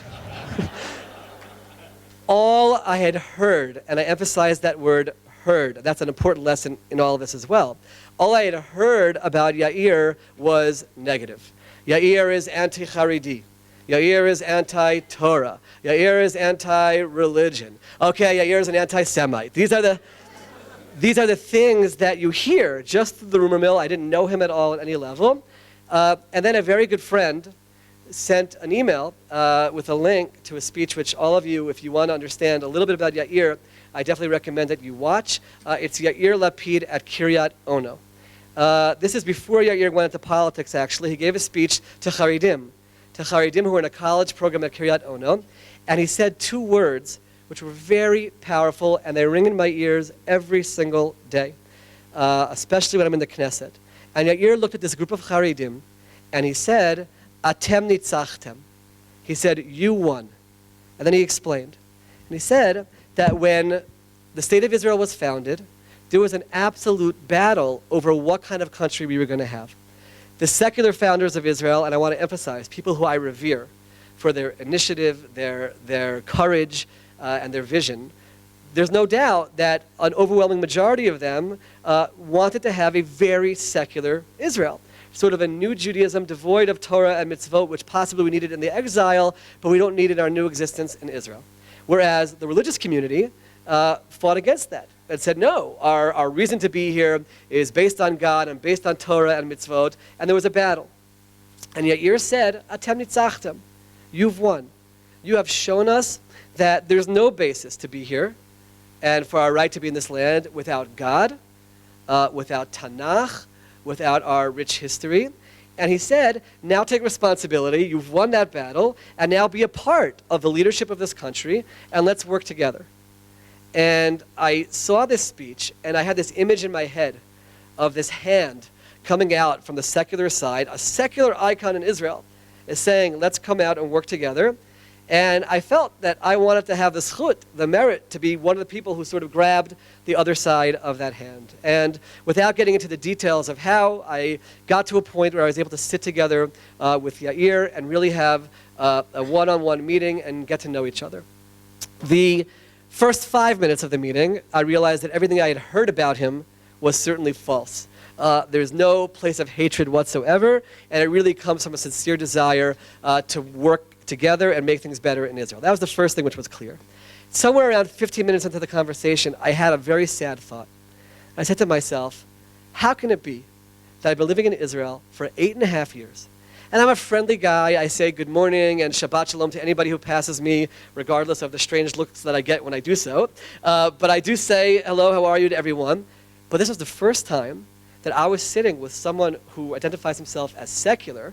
All I had heard, and I emphasize that word heard, that's an important lesson in all of this as well. All I had heard about Yair was negative. Yair is anti-Haredi. Yair is anti-Torah. Yair is anti-religion. Okay, Yair is an anti-Semite. These are the things that you hear just through the rumor mill. I didn't know him at all at any level. And then a very good friend sent an email with a link to a speech which all of you, if you want to understand a little bit about Yair, I definitely recommend that you watch. It's Yair Lapid at Kiryat Ono. This is before Yair went into politics, actually. He gave a speech to Haredim who were in a college program at Kiryat Ono. And he said 2 words which were very powerful, and they ring in my ears every single day, especially when I'm in the Knesset. And Yair looked at this group of Haredim, and he said, Atem nitzachtem. He said, you won. And then he explained. And he said that when the State of Israel was founded, there was an absolute battle over what kind of country we were going to have. The secular founders of Israel, and I want to emphasize, people who I revere for their initiative, their courage, and their vision, there's no doubt that an overwhelming majority of them wanted to have a very secular Israel, sort of a new Judaism devoid of Torah and mitzvot, which possibly we needed in the exile, but we don't need in our new existence in Israel. Whereas the religious community fought against that and said, no, our reason to be here is based on God and based on Torah and mitzvot, and there was a battle. And Yair said, Atem nitzachtem, you've won. You have shown us that there's no basis to be here and for our right to be in this land without God, without Tanakh, without our rich history. And he said, now take responsibility, you've won that battle, and now be a part of the leadership of this country, and let's work together. And I saw this speech, and I had this image in my head of this hand coming out from the secular side, a secular icon in Israel, is saying, let's come out and work together. And I felt that I wanted to have the zchut, the merit, to be one of the people who sort of grabbed the other side of that hand. And without getting into the details of how, I got to a point where I was able to sit together with Yair and really have a one-on-one meeting and get to know each other. The first 5 minutes of the meeting, I realized that everything I had heard about him was certainly false. There's no place of hatred whatsoever, and it really comes from a sincere desire to work together and make things better in Israel. That was the first thing which was clear. Somewhere around 15 minutes into the conversation, I had a very sad thought. I said to myself, how can it be that I've been living in Israel for 8.5 years, and I'm a friendly guy, I say good morning and Shabbat Shalom to anybody who passes me, regardless of the strange looks that I get when I do so, but I do say hello, how are you to everyone. But this was the first time that I was sitting with someone who identifies himself as secular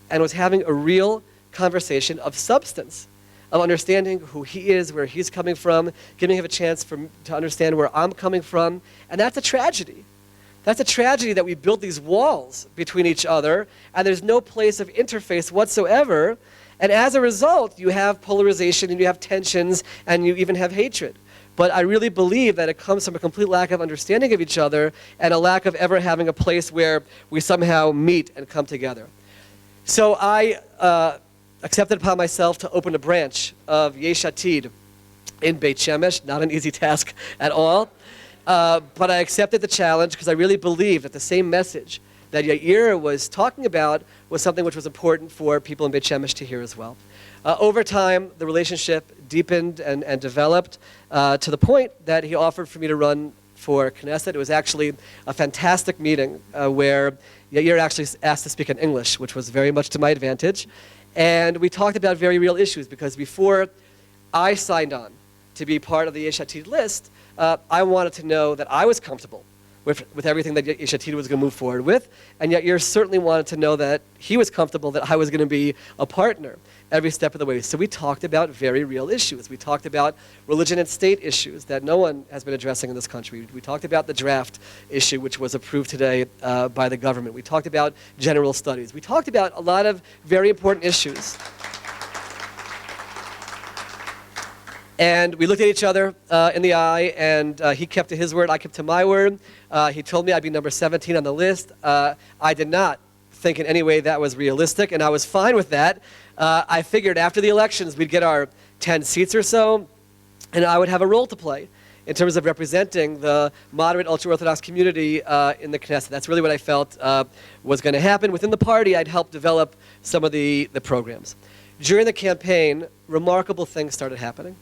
and was having a real conversation of substance, of understanding who he is, where he's coming from, giving him a chance to understand where I'm coming from. And that's a tragedy. That's a tragedy that we built these walls between each other, and there's no place of interface whatsoever. And as a result, you have polarization, and you have tensions, and you even have hatred. But I really believe that it comes from a complete lack of understanding of each other and a lack of ever having a place where we somehow meet and come together. So I accepted upon myself to open a branch of Yesh Atid in Beit Shemesh. Not an easy task at all. But I accepted the challenge because I really believe that the same message that Yair was talking about was something which was important for people in Beit Shemesh to hear as well. Over time, the relationship deepened and developed to the point that he offered for me to run for Knesset. It was actually a fantastic meeting where Yair actually asked to speak in English, which was very much to my advantage. And we talked about very real issues because before I signed on to be part of the Yesh Atid list, I wanted to know that I was comfortable with everything that Yesh Atid was going to move forward with, and yet Yair certainly wanted to know that he was comfortable that I was going to be a partner every step of the way. So we talked about very real issues. We talked about religion and state issues that no one has been addressing in this country. We talked about the draft issue, which was approved today by the government. We talked about general studies. We talked about a lot of very important issues. And we looked at each other in the eye, and he kept to his word, I kept to my word. He told me I'd be number 17 on the list. I did not think in any way that was realistic, and I was fine with that. I figured after the elections we'd get our 10 seats or so, and I would have a role to play in terms of representing the moderate ultra-Orthodox community in the Knesset. That's really what I felt was going to happen. Within the party, I'd help develop some of the programs. During the campaign, remarkable things started happening.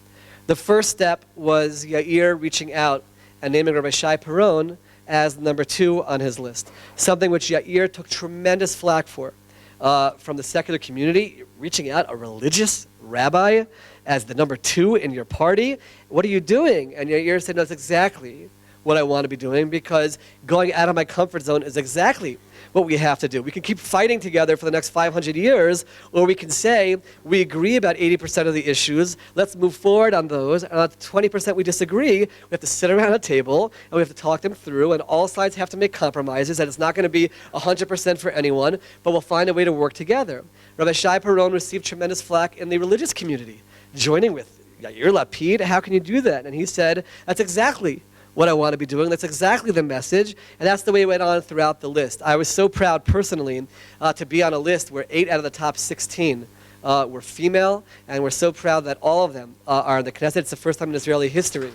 The first step was Yair reaching out and naming Rabbi Shai Peron as number 2 on his list, something which Yair took tremendous flack for from the secular community, reaching out a religious rabbi as the number 2 in your party. What are you doing? And Yair said, no, that's exactly what I want to be doing, because going out of my comfort zone is exactly what we have to do. We can keep fighting together for the next 500 years, or we can say we agree about 80% of the issues, let's move forward on those, and on the 20% we disagree, we have to sit around a table and we have to talk them through, and all sides have to make compromises, and it's not going to be 100% for anyone, but we'll find a way to work together. Rabbi Shai Peron received tremendous flack in the religious community, joining with Yair Lapid. How can you do that? And he said, that's exactly what I want to be doing. That's exactly the message, and that's the way it went on throughout the list. I was so proud personally to be on a list where 8 out of the top 16 were female, and we're so proud that all of them are in the Knesset. It's the first time in Israeli history.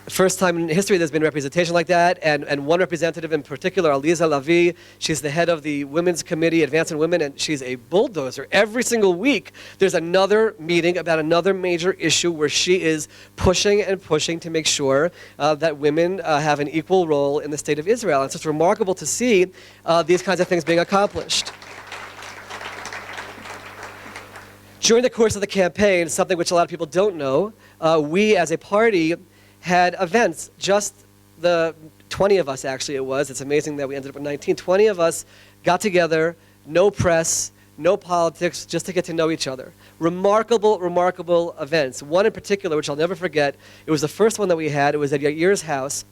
First time in history there's been representation like that, and one representative in particular, Aliza Lavi, she's the head of the Women's Committee, Advancing Women, and she's a bulldozer. Every single week there's another meeting about another major issue where she is pushing and pushing to make sure that women have an equal role in the state of Israel. And so it's remarkable to see these kinds of things being accomplished. During the course of the campaign, something which a lot of people don't know, we as a party had events. Just the 20 of us, actually it was. It's amazing that we ended up with 19. 20 of us got together, no press, no politics, just to get to know each other. Remarkable, remarkable events. One in particular, which I'll never forget, it was the first one that we had. It was at Yair's house.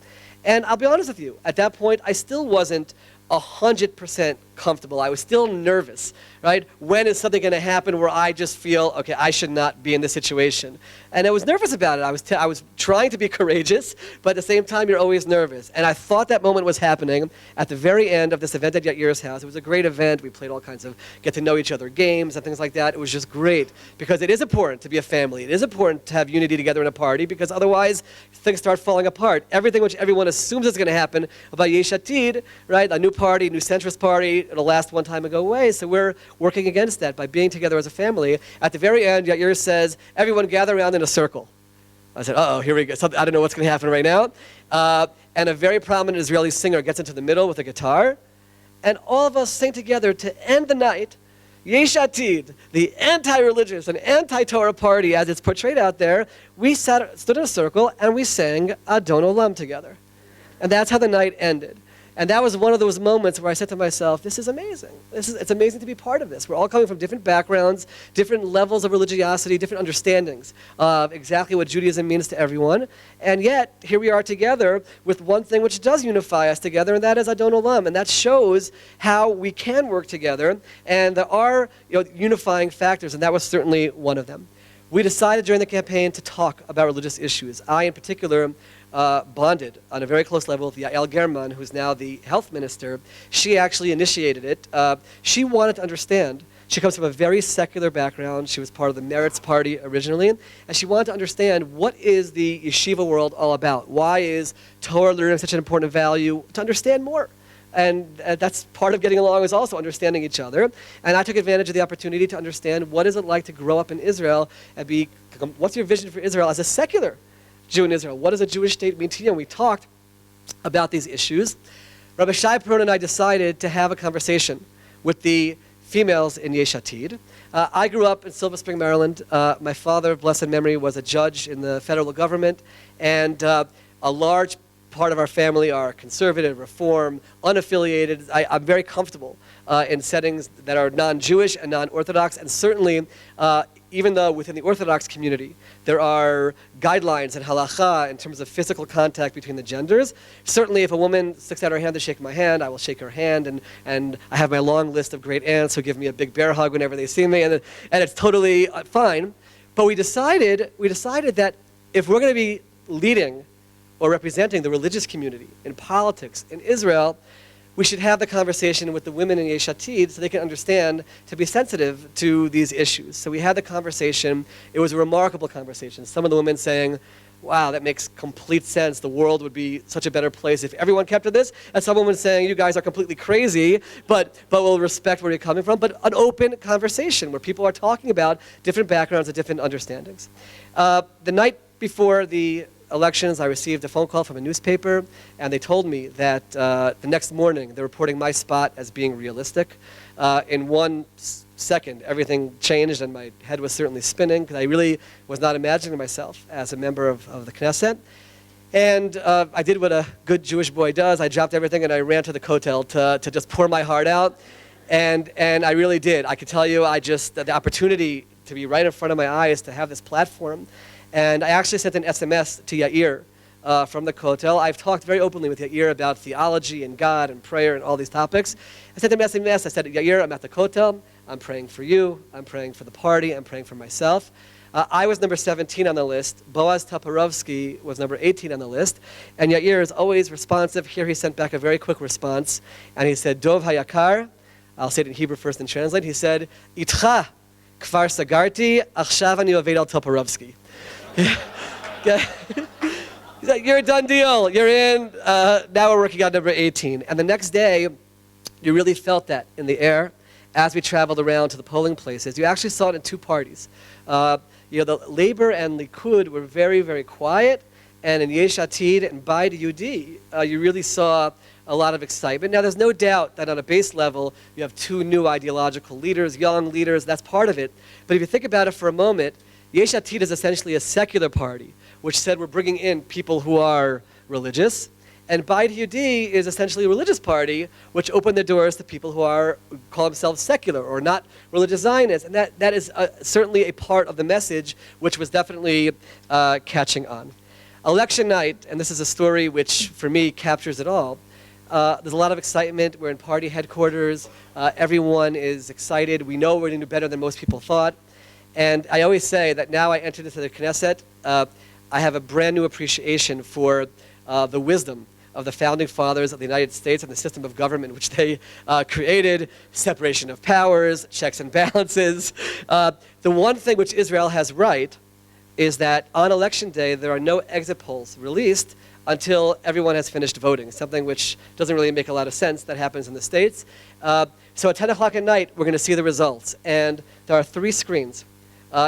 And I'll be honest with you, at that point, I still wasn't 100% comfortable. I was still nervous, right? When is something going to happen where I just feel, okay, I should not be in this situation? And I was nervous about it. I was trying to be courageous, but at the same time, you're always nervous. And I thought that moment was happening at the very end of this event at Yair's house. It was a great event. We played all kinds of get-to-know-each-other games and things like that. It was just great because it is important to be a family. It is important to have unity together in a party because otherwise, things start falling apart. Everything which everyone assumes is going to happen about Yesh Atid, right? A new party, new centrist party, it'll last one time and go away. So we're working against that by being together as a family. At the very end, Yair says, everyone gather around in a circle. I said, uh-oh, here we go. I don't know what's going to happen right now. And a very prominent Israeli singer gets into the middle with a guitar. And all of us sing together to end the night, Yesh Atid, the anti-religious and anti-Torah party as it's portrayed out there. We stood in a circle and we sang Adon Olam together. And that's how the night ended. And that was one of those moments where I said to myself, this is amazing. It's amazing to be part of this. We're all coming from different backgrounds, different levels of religiosity, different understandings of exactly what Judaism means to everyone. And yet, here we are together with one thing which does unify us together, and that is Adon Olam. And that shows how we can work together. And there are unifying factors, and that was certainly one of them. We decided during the campaign to talk about religious issues. I, in particular, bonded on a very close level with Yael German, who's now the health minister. She actually initiated it. She wanted to understand. She comes from a very secular background. She was part of the Meretz Party originally. And she wanted to understand what is the yeshiva world all about? Why is Torah learning such an important value? To understand more. And that's part of getting along is also understanding each other. And I took advantage of the opportunity to understand what is it like to grow up in Israel and what's your vision for Israel as a secular Jew in Israel? What does a Jewish state mean to you? And we talked about these issues. Rabbi Shai Perron and I decided to have a conversation with the females in Yesh Atid. I grew up in Silver Spring, Maryland. My father, of blessed memory, was a judge in the federal government. And a large part of our family are conservative, reform, unaffiliated. I'm very comfortable in settings that are non-Jewish and non-Orthodox. And certainly, even though within the Orthodox community, there are guidelines and halacha in terms of physical contact between the genders. Certainly, if a woman sticks out her hand to shake my hand, I will shake her hand, and I have my long list of great aunts who give me a big bear hug whenever they see me, and it's totally fine. But we decided that if we're going to be leading or representing the religious community in politics in Israel, we should have the conversation with the women in Yesh Atid so they can understand to be sensitive to these issues. So we had the conversation. It was a remarkable conversation. Some of the women saying, wow, that makes complete sense. The world would be such a better place if everyone kept to this. And some women saying, you guys are completely crazy, but we'll respect where you're coming from. But an open conversation where people are talking about different backgrounds and different understandings. The night before the elections, I received a phone call from a newspaper, and they told me that the next morning they're reporting my spot as being realistic. In 1 second, everything changed, and my head was certainly spinning, because I really was not imagining myself as a member of the Knesset. And I did what a good Jewish boy does. I dropped everything, and I ran to the kotel to just pour my heart out. And I really did. I could tell you, the opportunity to be right in front of my eyes, to have this platform. And I actually sent an SMS to Yair from the Kotel. I've talked very openly with Yair about theology and God and prayer and all these topics. I sent him an SMS. I said, Yair, I'm at the Kotel. I'm praying for you. I'm praying for the party. I'm praying for myself. I was number 17 on the list. Boaz Toporowski was number 18 on the list. And Yair is always responsive. Here he sent back a very quick response. And he said, Dov hayakar. I'll say it in Hebrew first and translate. He said, Itcha kfar sagarti, achshav ani oved al Toporowski. He's like, you're a done deal. You're in. Now we're working on number 18. And the next day, you really felt that in the air as we traveled around to the polling places. You actually saw it in two parties. The Labor and Likud were very, very quiet. And in Yesh Atid and Bayit Yehudi, you really saw a lot of excitement. Now, there's no doubt that on a base level, you have two new ideological leaders, young leaders. That's part of it. But if you think about it for a moment, Yesh Atid is essentially a secular party, which said we're bringing in people who are religious. And Bayit Yehudi is essentially a religious party, which opened the doors to people who call themselves secular or not religious Zionists. And that is certainly a part of the message, which was definitely catching on. Election night, and this is a story which, for me, captures it all. There's a lot of excitement. We're in party headquarters. Everyone is excited. We know we're going to do better than most people thought. And I always say that now I entered into the Knesset, I have a brand new appreciation for the wisdom of the founding fathers of the United States and the system of government which they created, separation of powers, checks and balances. The one thing which Israel has right is that on election day there are no exit polls released until everyone has finished voting, something which doesn't really make a lot of sense that happens in the States. So at 10 o'clock at night, we're going to see the results. And there are 3 screens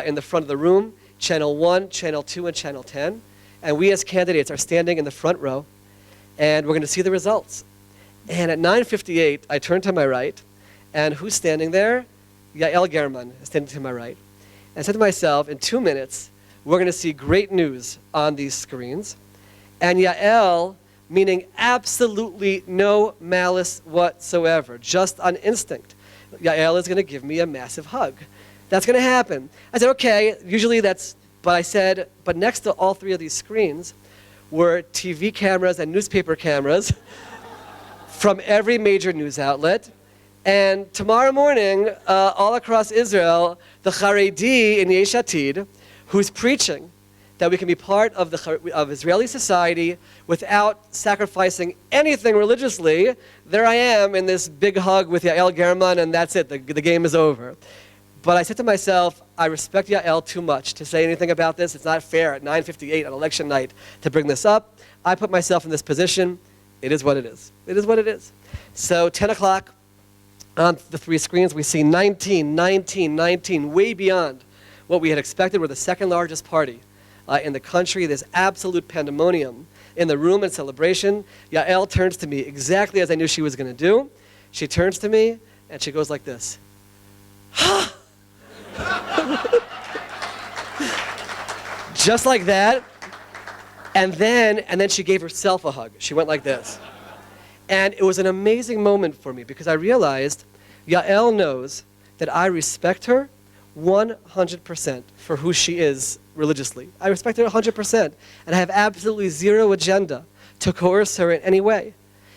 in the front of the room, Channel 1, Channel 2, and Channel 10. And we as candidates are standing in the front row, and we're going to see the results. And at 9:58, I turn to my right, and who's standing there? Yael German is standing to my right. And I said to myself, in 2 minutes, we're going to see great news on these screens. And Yael, meaning absolutely no malice whatsoever, just on instinct, Yael is going to give me a massive hug. That's going to happen. I said, okay, usually that's, but I said, but next to all 3 of these screens were TV cameras and newspaper cameras from every major news outlet. And tomorrow morning, all across Israel, the Haredi in Yesh Atid, who's preaching that we can be part of Israeli society without sacrificing anything religiously, there I am in this big hug with Yael German, and that's it, the game is over. But I said to myself, I respect Yael too much to say anything about this. It's not fair at 9:58 on election night to bring this up. I put myself in this position. It is what it is. It is what it is. So 10 o'clock on the 3 screens, we see 19, 19, 19, way beyond what we had expected. We're the second largest party in the country. There's absolute pandemonium in the room and celebration. Yael turns to me exactly as I knew she was going to do. She turns to me and she goes like this. Just like that. And then she gave herself a hug. She went like this. And it was an amazing moment for me because I realized Yael knows that I respect her 100% for who she is religiously. I respect her 100%, and I have absolutely zero agenda to coerce her in any way.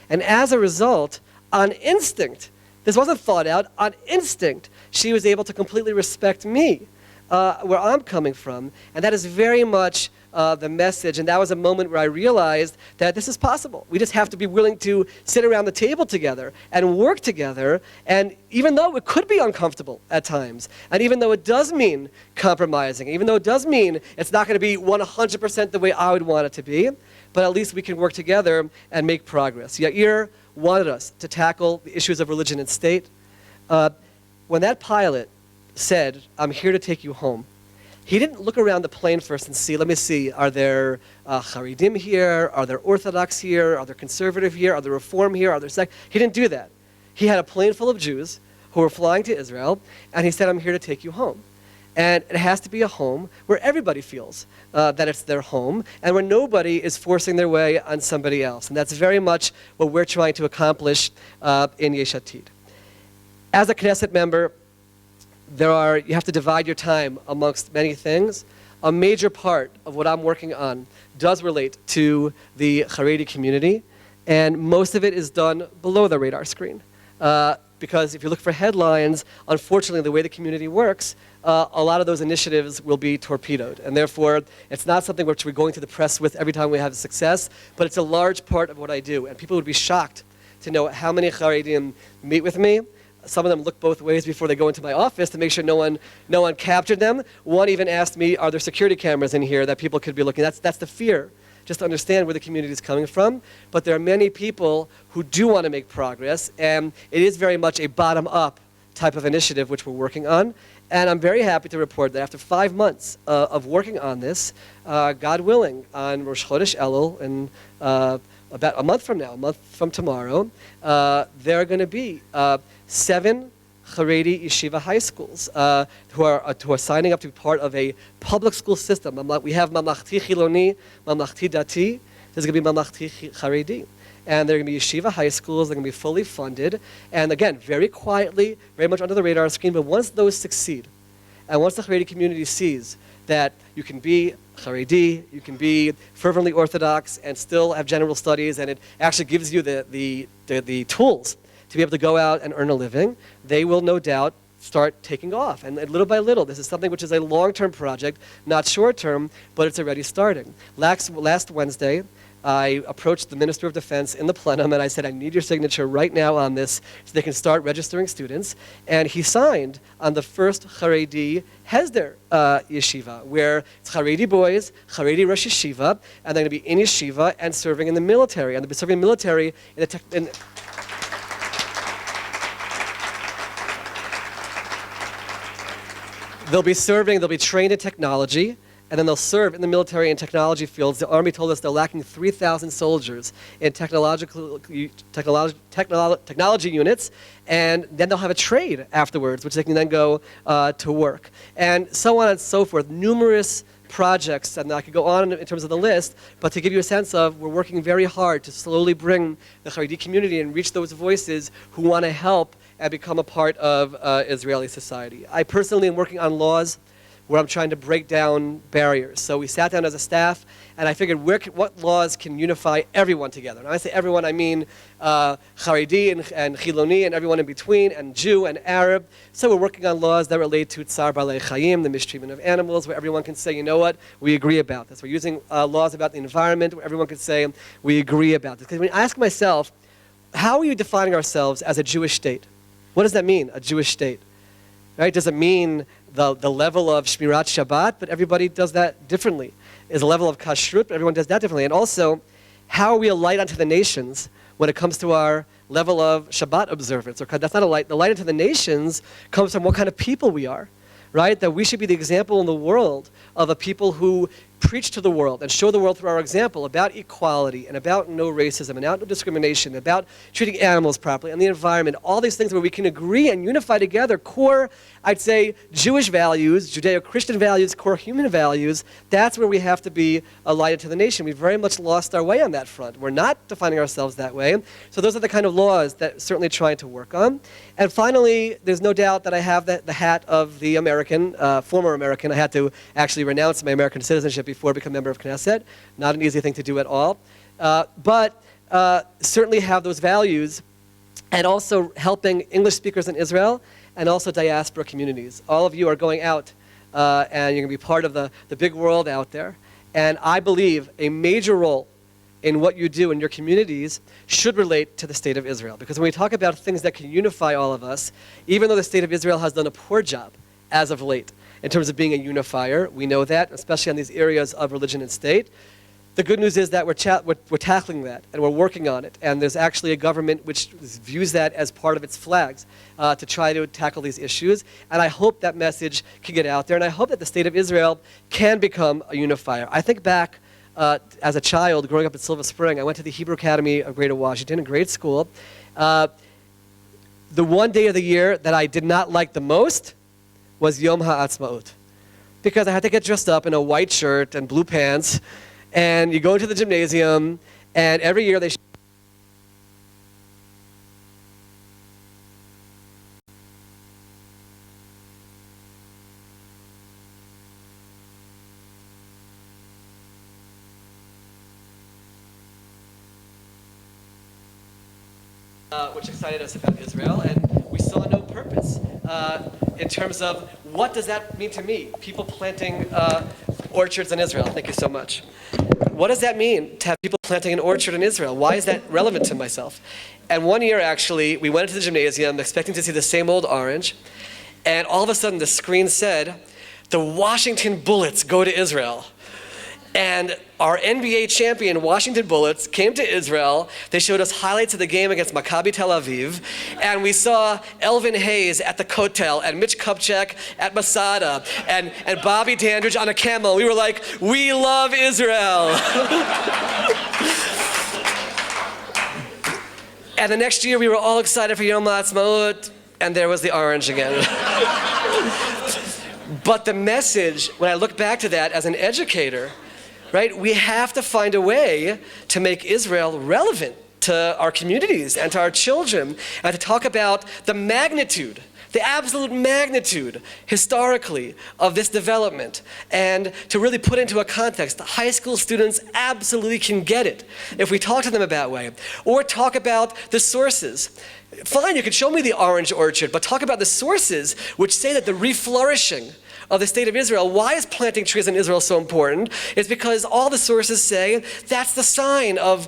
And as a result, on instinct, this wasn't thought out, on instinct, she was able to completely respect me, where I'm coming from, and that is very much the message, and that was a moment where I realized that this is possible. We just have to be willing to sit around the table together and work together, and even though it could be uncomfortable at times, and even though it does mean compromising, even though it does mean it's not going to be 100% the way I would want it to be, but at least we can work together and make progress. Yair wanted us to tackle the issues of religion and state. When that pilot said, "I'm here to take you home," he didn't look around the plane first and see, let me see, are there Haredim here? Are there Orthodox here? Are there conservative here? Are there Reform here? Are there sect? He didn't do that. He had a plane full of Jews who were flying to Israel, and he said, "I'm here to take you home." And it has to be a home where everybody feels that it's their home, and where nobody is forcing their way on somebody else. And that's very much what we're trying to accomplish in Yesh Atid. As a Knesset member, you have to divide your time amongst many things. A major part of what I'm working on does relate to the Haredi community, and most of it is done below the radar screen. Because if you look for headlines, unfortunately, the way the community works, a lot of those initiatives will be torpedoed. And therefore, it's not something which we're going to the press with every time we have a success, but it's a large part of what I do. And people would be shocked to know how many Haredim meet with me. Some of them look both ways before they go into my office to make sure no one captured them. One even asked me, are there security cameras in here that people could be looking? That's the fear, just to understand where the community is coming from. But there are many people who do want to make progress, and it is very much a bottom-up type of initiative which we're working on. And I'm very happy to report that after 5 months of working on this, God willing, on Rosh Chodesh Elul, in about a month from now, a month from tomorrow, there are going to be 7 Haredi yeshiva high schools who are signing up to be part of a public school system. We have Mamlachti Chiloni, Mamlachti Dati. There's going to be Mamlachti Haredi. And they're going to be yeshiva high schools. They're going to be fully funded. And again, very quietly, very much under the radar screen. But once those succeed, And once the Haredi community sees that you can be Haredi, you can be fervently Orthodox and still have general studies, and it actually gives you the tools to be able to go out and earn a living, they will no doubt start taking off. And little by little, this is something which is a long-term project, not short-term, but it's already starting. Last Wednesday, I approached the Minister of Defense in the plenum and I said, I need your signature right now on this so they can start registering students. And he signed on the first Haredi Hesder yeshiva, where it's Haredi boys, Haredi Rosh Yeshiva, and they're going to be in yeshiva and serving in the military. And they'll be serving in the military in they'll be trained in technology, and then they'll serve in the military and technology fields. The Army told us they're lacking 3,000 soldiers in technology units, and then they'll have a trade afterwards, which they can then go to work. And so on and so forth. Numerous projects, and I could go on in terms of the list, but to give you a sense of, we're working very hard to slowly bring the Haredi community and reach those voices who want to help and become a part of Israeli society. I personally am working on laws where I'm trying to break down barriers. So we sat down as a staff, and I figured what laws can unify everyone together. And when I say everyone, I mean Haredi and Chiloni and everyone in between, and Jew and Arab. So we're working on laws that relate to Tsar Balei Chayim, the mistreatment of animals, where everyone can say, you know what, we agree about this. We're using laws about the environment, where everyone can say, we agree about this. Because when I ask myself, how are you defining ourselves as a Jewish state? What does that mean, a Jewish state? Right? Does it mean the level of Shmirat Shabbat? But everybody does that differently. Is a level of Kashrut, but everyone does that differently. And also, how are we a light unto the nations when it comes to our level of Shabbat observance? Or that's not a light. The light unto the nations comes from what kind of people we are, right? That we should be the example in the world of a people who preach to the world and show the world through our example about equality and about no racism and about no discrimination, about treating animals properly and the environment, all these things where we can agree and unify together core, I'd say, Jewish values, Judeo-Christian values, core human values. That's where we have to be a light to the nation. We've very much lost our way on that front. We're not defining ourselves that way. So those are the kind of laws that certainly trying to work on. And finally, there's no doubt that I have the hat of the American, former American. I had to actually renounce my American citizenship before I become a member of Knesset. Not an easy thing to do at all. But certainly have those values, and also helping English speakers in Israel and also diaspora communities. All of you are going out and you're going to be part of the big world out there. And I believe a major role in what you do in your communities should relate to the State of Israel. Because when we talk about things that can unify all of us, even though the State of Israel has done a poor job as of late in terms of being a unifier, we know that, especially on these areas of religion and state. The good news is that we're tackling that, and we're working on it. And there's actually a government which views that as part of its flags to try to tackle these issues. And I hope that message can get out there, and I hope that the State of Israel can become a unifier. I think back as a child growing up in Silver Spring, I went to the Hebrew Academy of Greater Washington, a grade school. The one day of the year that I did not like the most was Yom HaAtzmaut, because I had to get dressed up in a white shirt and blue pants, and you go to the gymnasium, and every year they which excited us about Israel, and we saw no purpose in terms of what does that mean to me? People planting orchards in Israel. Thank you so much. What does that mean to have people planting an orchard in Israel? Why is that relevant to myself? And one year, actually, we went into the gymnasium expecting to see the same old orange, and all of a sudden the screen said, the Washington Bullets go to Israel. And our NBA champion, Washington Bullets, came to Israel. They showed us highlights of the game against Maccabi Tel Aviv. And we saw Elvin Hayes at the Kotel, and Mitch Kupchak at Masada, and Bobby Dandridge on a camel. We were like, we love Israel. And the next year, we were all excited for Yom HaAtzmaut, and there was the orange again. But the message, when I look back to that as an educator, right, we have to find a way to make Israel relevant to our communities and to our children, and to talk about the magnitude the absolute magnitude, historically, of this development, and to really put into a context, high school students absolutely can get it if we talk to them about way, or talk about the sources. Fine, you can show me the orange orchard, but talk about the sources which say that the reflourishing of the state of Israel. Why is planting trees in Israel so important? It's because all the sources say that's the sign of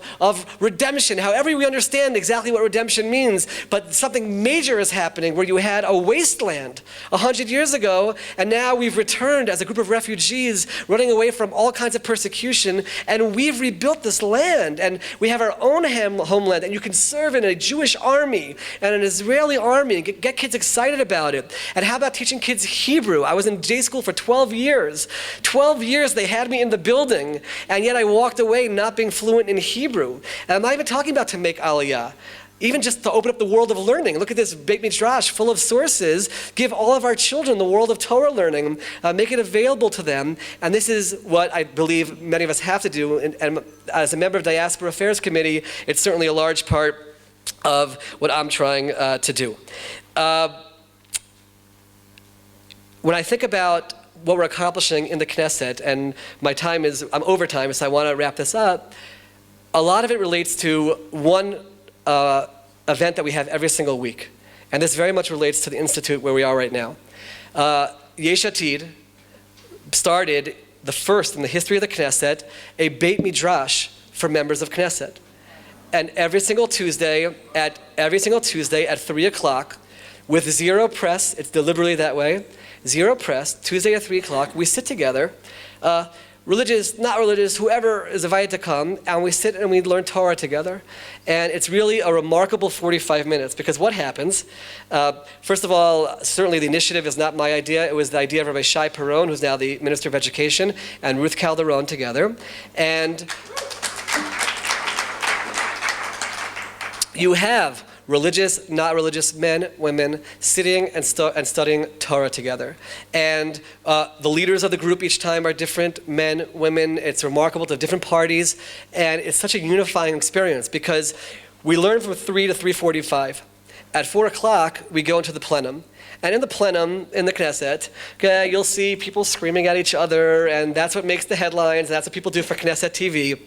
redemption. However we understand exactly what redemption means, but something major is happening where you had a wasteland 100 years ago, and now we've returned as a group of refugees running away from all kinds of persecution, and we've rebuilt this land, and we have our own homeland, and you can serve in a Jewish army and an Israeli army and get kids excited about it. And how about teaching kids Hebrew? I was in J school for 12 years. 12 years they had me in the building, and yet I walked away not being fluent in Hebrew. And I'm not even talking about to make aliyah. Even just to open up the world of learning. Look at this Beit Midrash full of sources. Give all of our children the world of Torah learning. Make it available to them. And this is what I believe many of us have to do. And as a member of Diaspora Affairs Committee, it's certainly a large part of what I'm trying to do. When I think about what we're accomplishing in the Knesset, and I'm over time, so I want to wrap this up, a lot of it relates to one event that we have every single week. And this very much relates to the Institute where we are right now. Yesh Atid started the first in the history of the Knesset, a Beit Midrash for members of Knesset. And every single Tuesday at 3 o'clock, with zero press, it's deliberately that way, zero press, Tuesday at 3 o'clock, we sit together, religious, not religious, whoever is invited to come, and we sit and we learn Torah together. And it's really a remarkable 45 minutes, because what happens, first of all, certainly the initiative is not my idea. It was the idea of Rabbi Shai Perron, who's now the Minister of Education, and Ruth Calderon together. And you have religious, not religious men, women, sitting and studying Torah together. And the leaders of the group each time are different, men, women. It's remarkable, to different parties. And it's such a unifying experience, because we learn from 3 to 3:45. At 4 o'clock, we go into the plenum. And in the plenum, in the Knesset, you'll see people screaming at each other, and that's what makes the headlines. That's what people do for Knesset TV.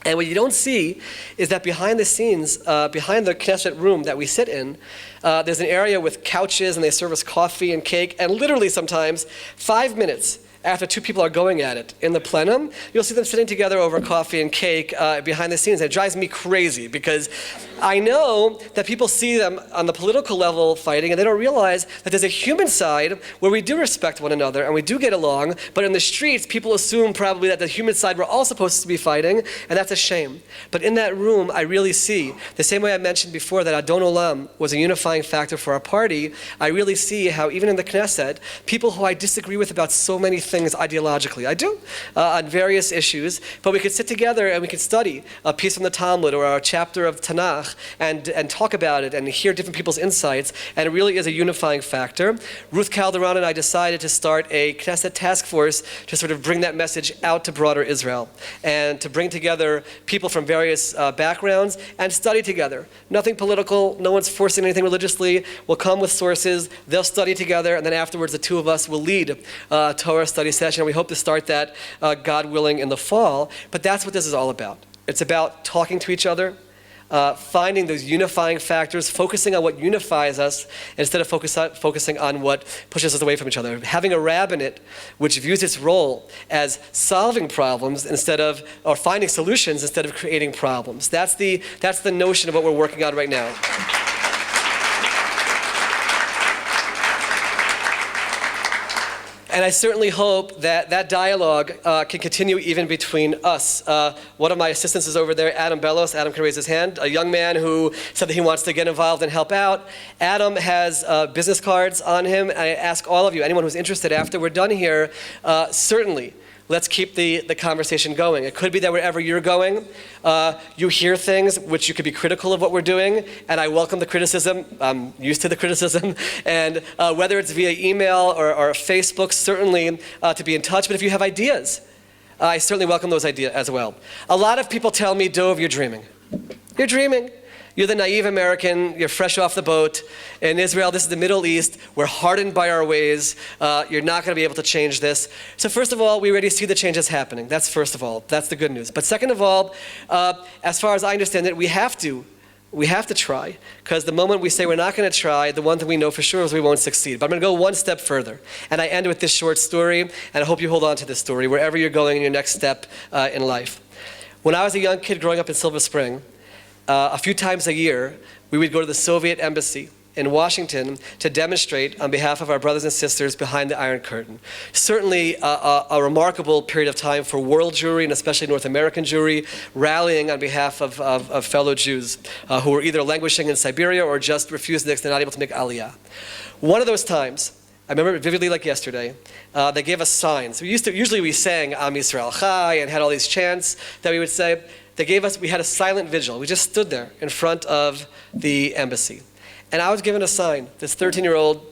And what you don't see is that behind the scenes, behind the Knesset room that we sit in, there's an area with couches, and they serve us coffee and cake, and literally sometimes 5 minutes after two people are going at it in the plenum, you'll see them sitting together over coffee and cake behind the scenes. And it drives me crazy, because I know that people see them on the political level fighting, and they don't realize that there's a human side where we do respect one another and we do get along, but in the streets, people assume probably that the human side we're all supposed to be fighting, and that's a shame. But in that room, I really see, the same way I mentioned before that Adon Olam was a unifying factor for our party, I really see how even in the Knesset, people who I disagree with about so many things ideologically, I do, on various issues, but we could sit together and we could study a piece from the Talmud or a chapter of Tanakh and talk about it and hear different people's insights, and it really is a unifying factor. Ruth Calderon and I decided to start a Knesset task force to sort of bring that message out to broader Israel and to bring together people from various backgrounds and study together. Nothing political, no one's forcing anything religiously. We'll come with sources, they'll study together, and then afterwards the two of us will lead a Torah study session. We hope to start that, God willing, in the fall. But that's what this is all about. It's about talking to each other, finding those unifying factors, focusing on what unifies us instead of focusing on what pushes us away from each other. Having a rabbinate which views its role as solving problems or finding solutions instead of creating problems. That's the notion of what we're working on right now. And I certainly hope that that dialogue can continue even between us. One of my assistants is over there, Adam Bellos. Adam can raise his hand. A young man who said that he wants to get involved and help out. Adam has business cards on him. I ask all of you, anyone who's interested after we're done here, certainly, let's keep the conversation going. It could be that wherever you're going, you hear things which you could be critical of what we're doing, and I welcome the criticism. I'm used to the criticism. And whether it's via email or Facebook, certainly to be in touch. But if you have ideas, I certainly welcome those ideas as well. A lot of people tell me, Dov, you're dreaming. You're dreaming. You're the naive American, you're fresh off the boat. In Israel, this is the Middle East, we're hardened by our ways. You're not going to be able to change this. So first of all, we already see the changes happening. That's first of all, that's the good news. But second of all, as far as I understand it, we have to try, because the moment we say we're not going to try, the one thing we know for sure is we won't succeed. But I'm going to go one step further, and I end with this short story, and I hope you hold on to this story wherever you're going in your next step in life. When I was a young kid growing up in Silver Spring, a few times a year, we would go to the Soviet embassy in Washington to demonstrate on behalf of our brothers and sisters behind the Iron Curtain. Certainly a remarkable period of time for world Jewry, and especially North American Jewry, rallying on behalf of fellow Jews who were either languishing in Siberia or just refused next, they're not able to make Aliyah. One of those times, I remember it vividly like yesterday, they gave us signs. Usually we sang Am Yisrael Chai and had all these chants that we would say. We had a silent vigil. We just stood there in front of the embassy. And I was given a sign, this 13-year-old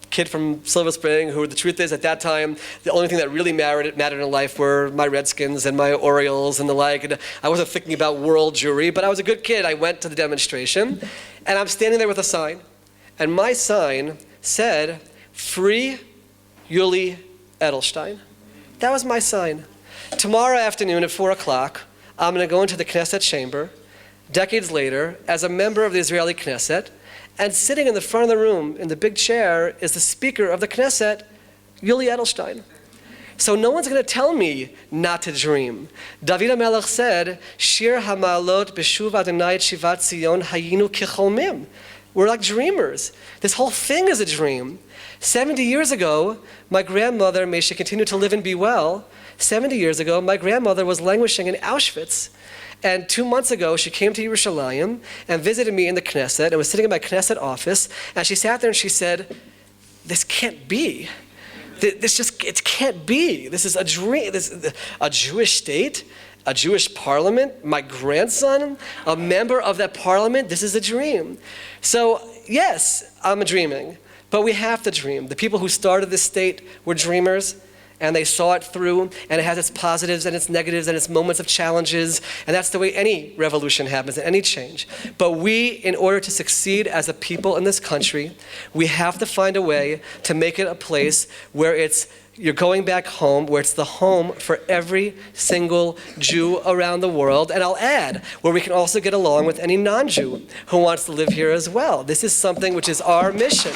kid from Silver Spring, who the truth is at that time, the only thing that really mattered in life were my Redskins and my Orioles and the like. And I wasn't thinking about world Jewry, but I was a good kid. I went to the demonstration, and I'm standing there with a sign. And my sign said, "Free Yuli Edelstein." That was my sign. Tomorrow afternoon at 4 o'clock, I'm going to go into the Knesset chamber, decades later, as a member of the Israeli Knesset, and sitting in the front of the room, in the big chair, is the speaker of the Knesset, Yuli Edelstein. So no one's going to tell me not to dream. David HaMelech said, Shir HaMa'alot B'shuv Adonai et Shivat Zion Hayinu Kicholmim. We're like dreamers. This whole thing is a dream. 70 years ago, my grandmother, may she continue to live and be well, 70 years ago, my grandmother was languishing in Auschwitz. And 2 months ago, she came to Yerushalayim and visited me in the Knesset and was sitting in my Knesset office. And she sat there and she said, "This can't be. It can't be. This is a dream. This is a Jewish state, a Jewish parliament, my grandson, a member of that parliament. This is a dream." So, yes, I'm dreaming, but we have to dream. The people who started this state were dreamers, and they saw it through, and it has its positives and its negatives and its moments of challenges, and that's the way any revolution happens, any change. But we, in order to succeed as a people in this country, we have to find a way to make it a place where you're going back home, where it's the home for every single Jew around the world, and I'll add, where we can also get along with any non-Jew who wants to live here as well. This is something which is our mission.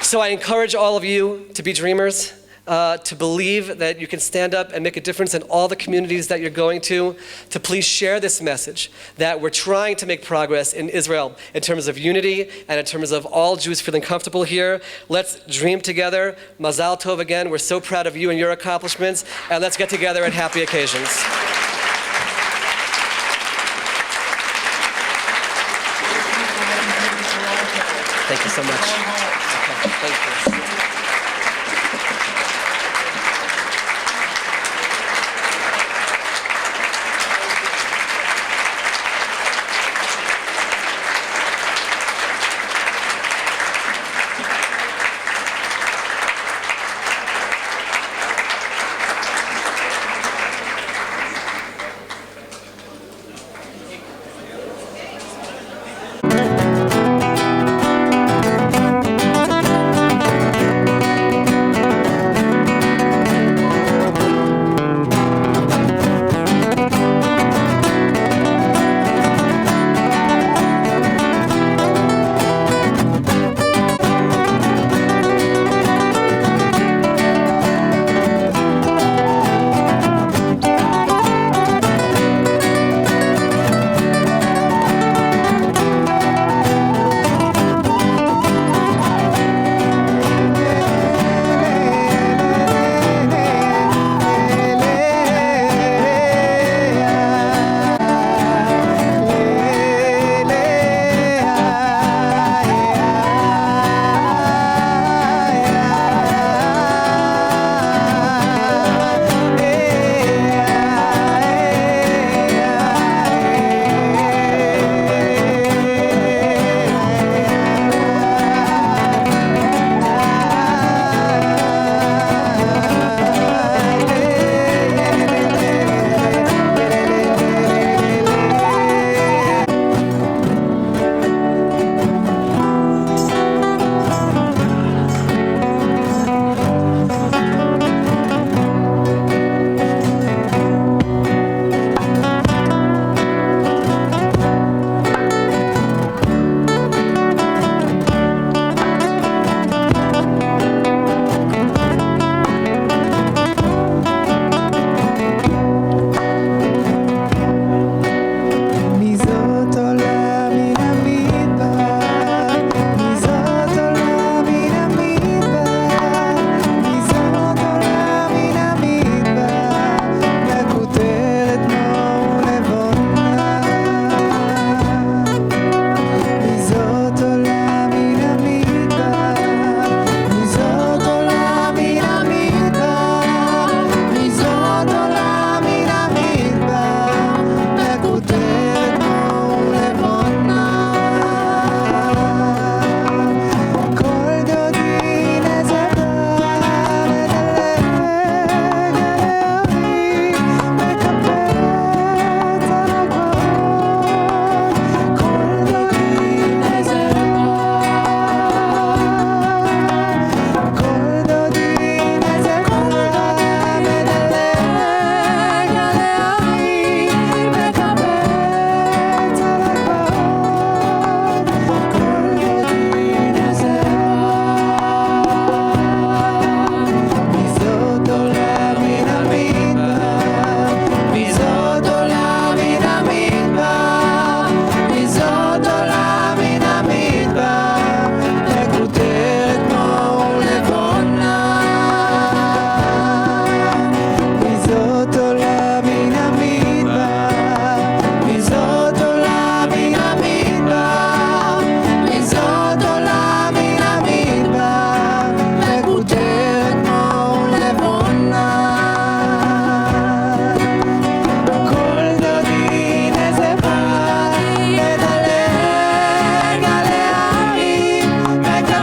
So I encourage all of you to be dreamers, to believe that you can stand up and make a difference in all the communities that you're going to please share this message that we're trying to make progress in Israel in terms of unity and in terms of all Jews feeling comfortable here. Let's dream together. Mazal Tov again. We're so proud of you and your accomplishments, and let's get together at happy occasions. Thank you so much. Thank you.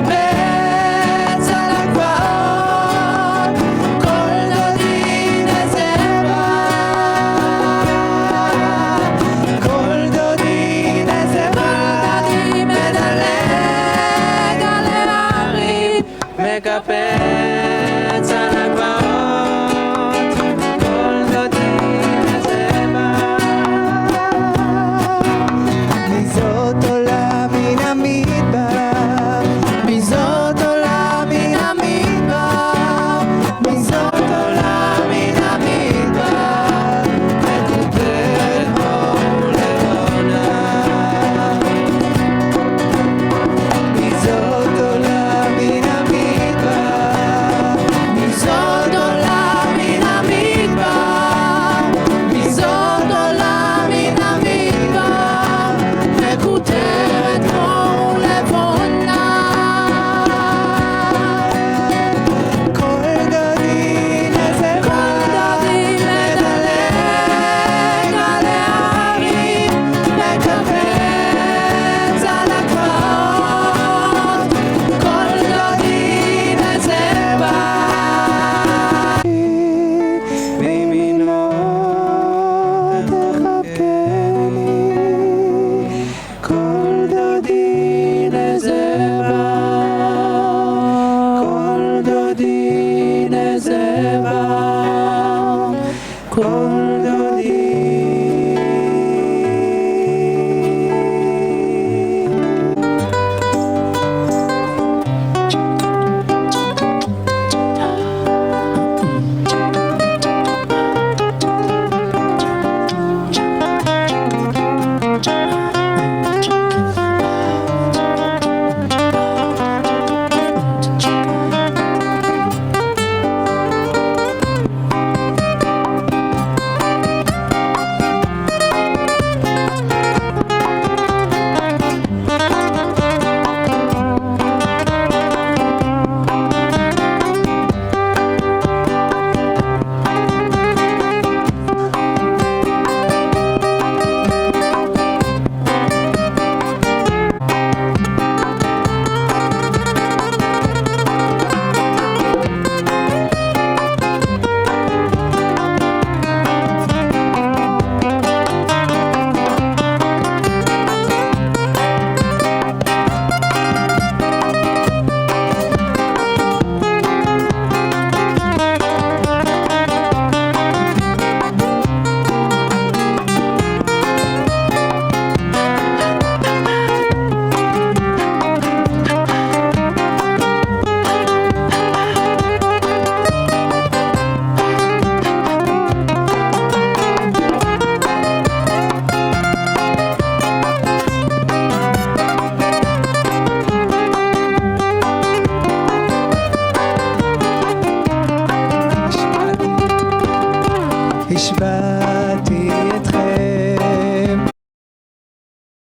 מקפץ על הגבעות, כל דודי נזבה, כל דודי נזבה, מדלג על ההרים, מקפץ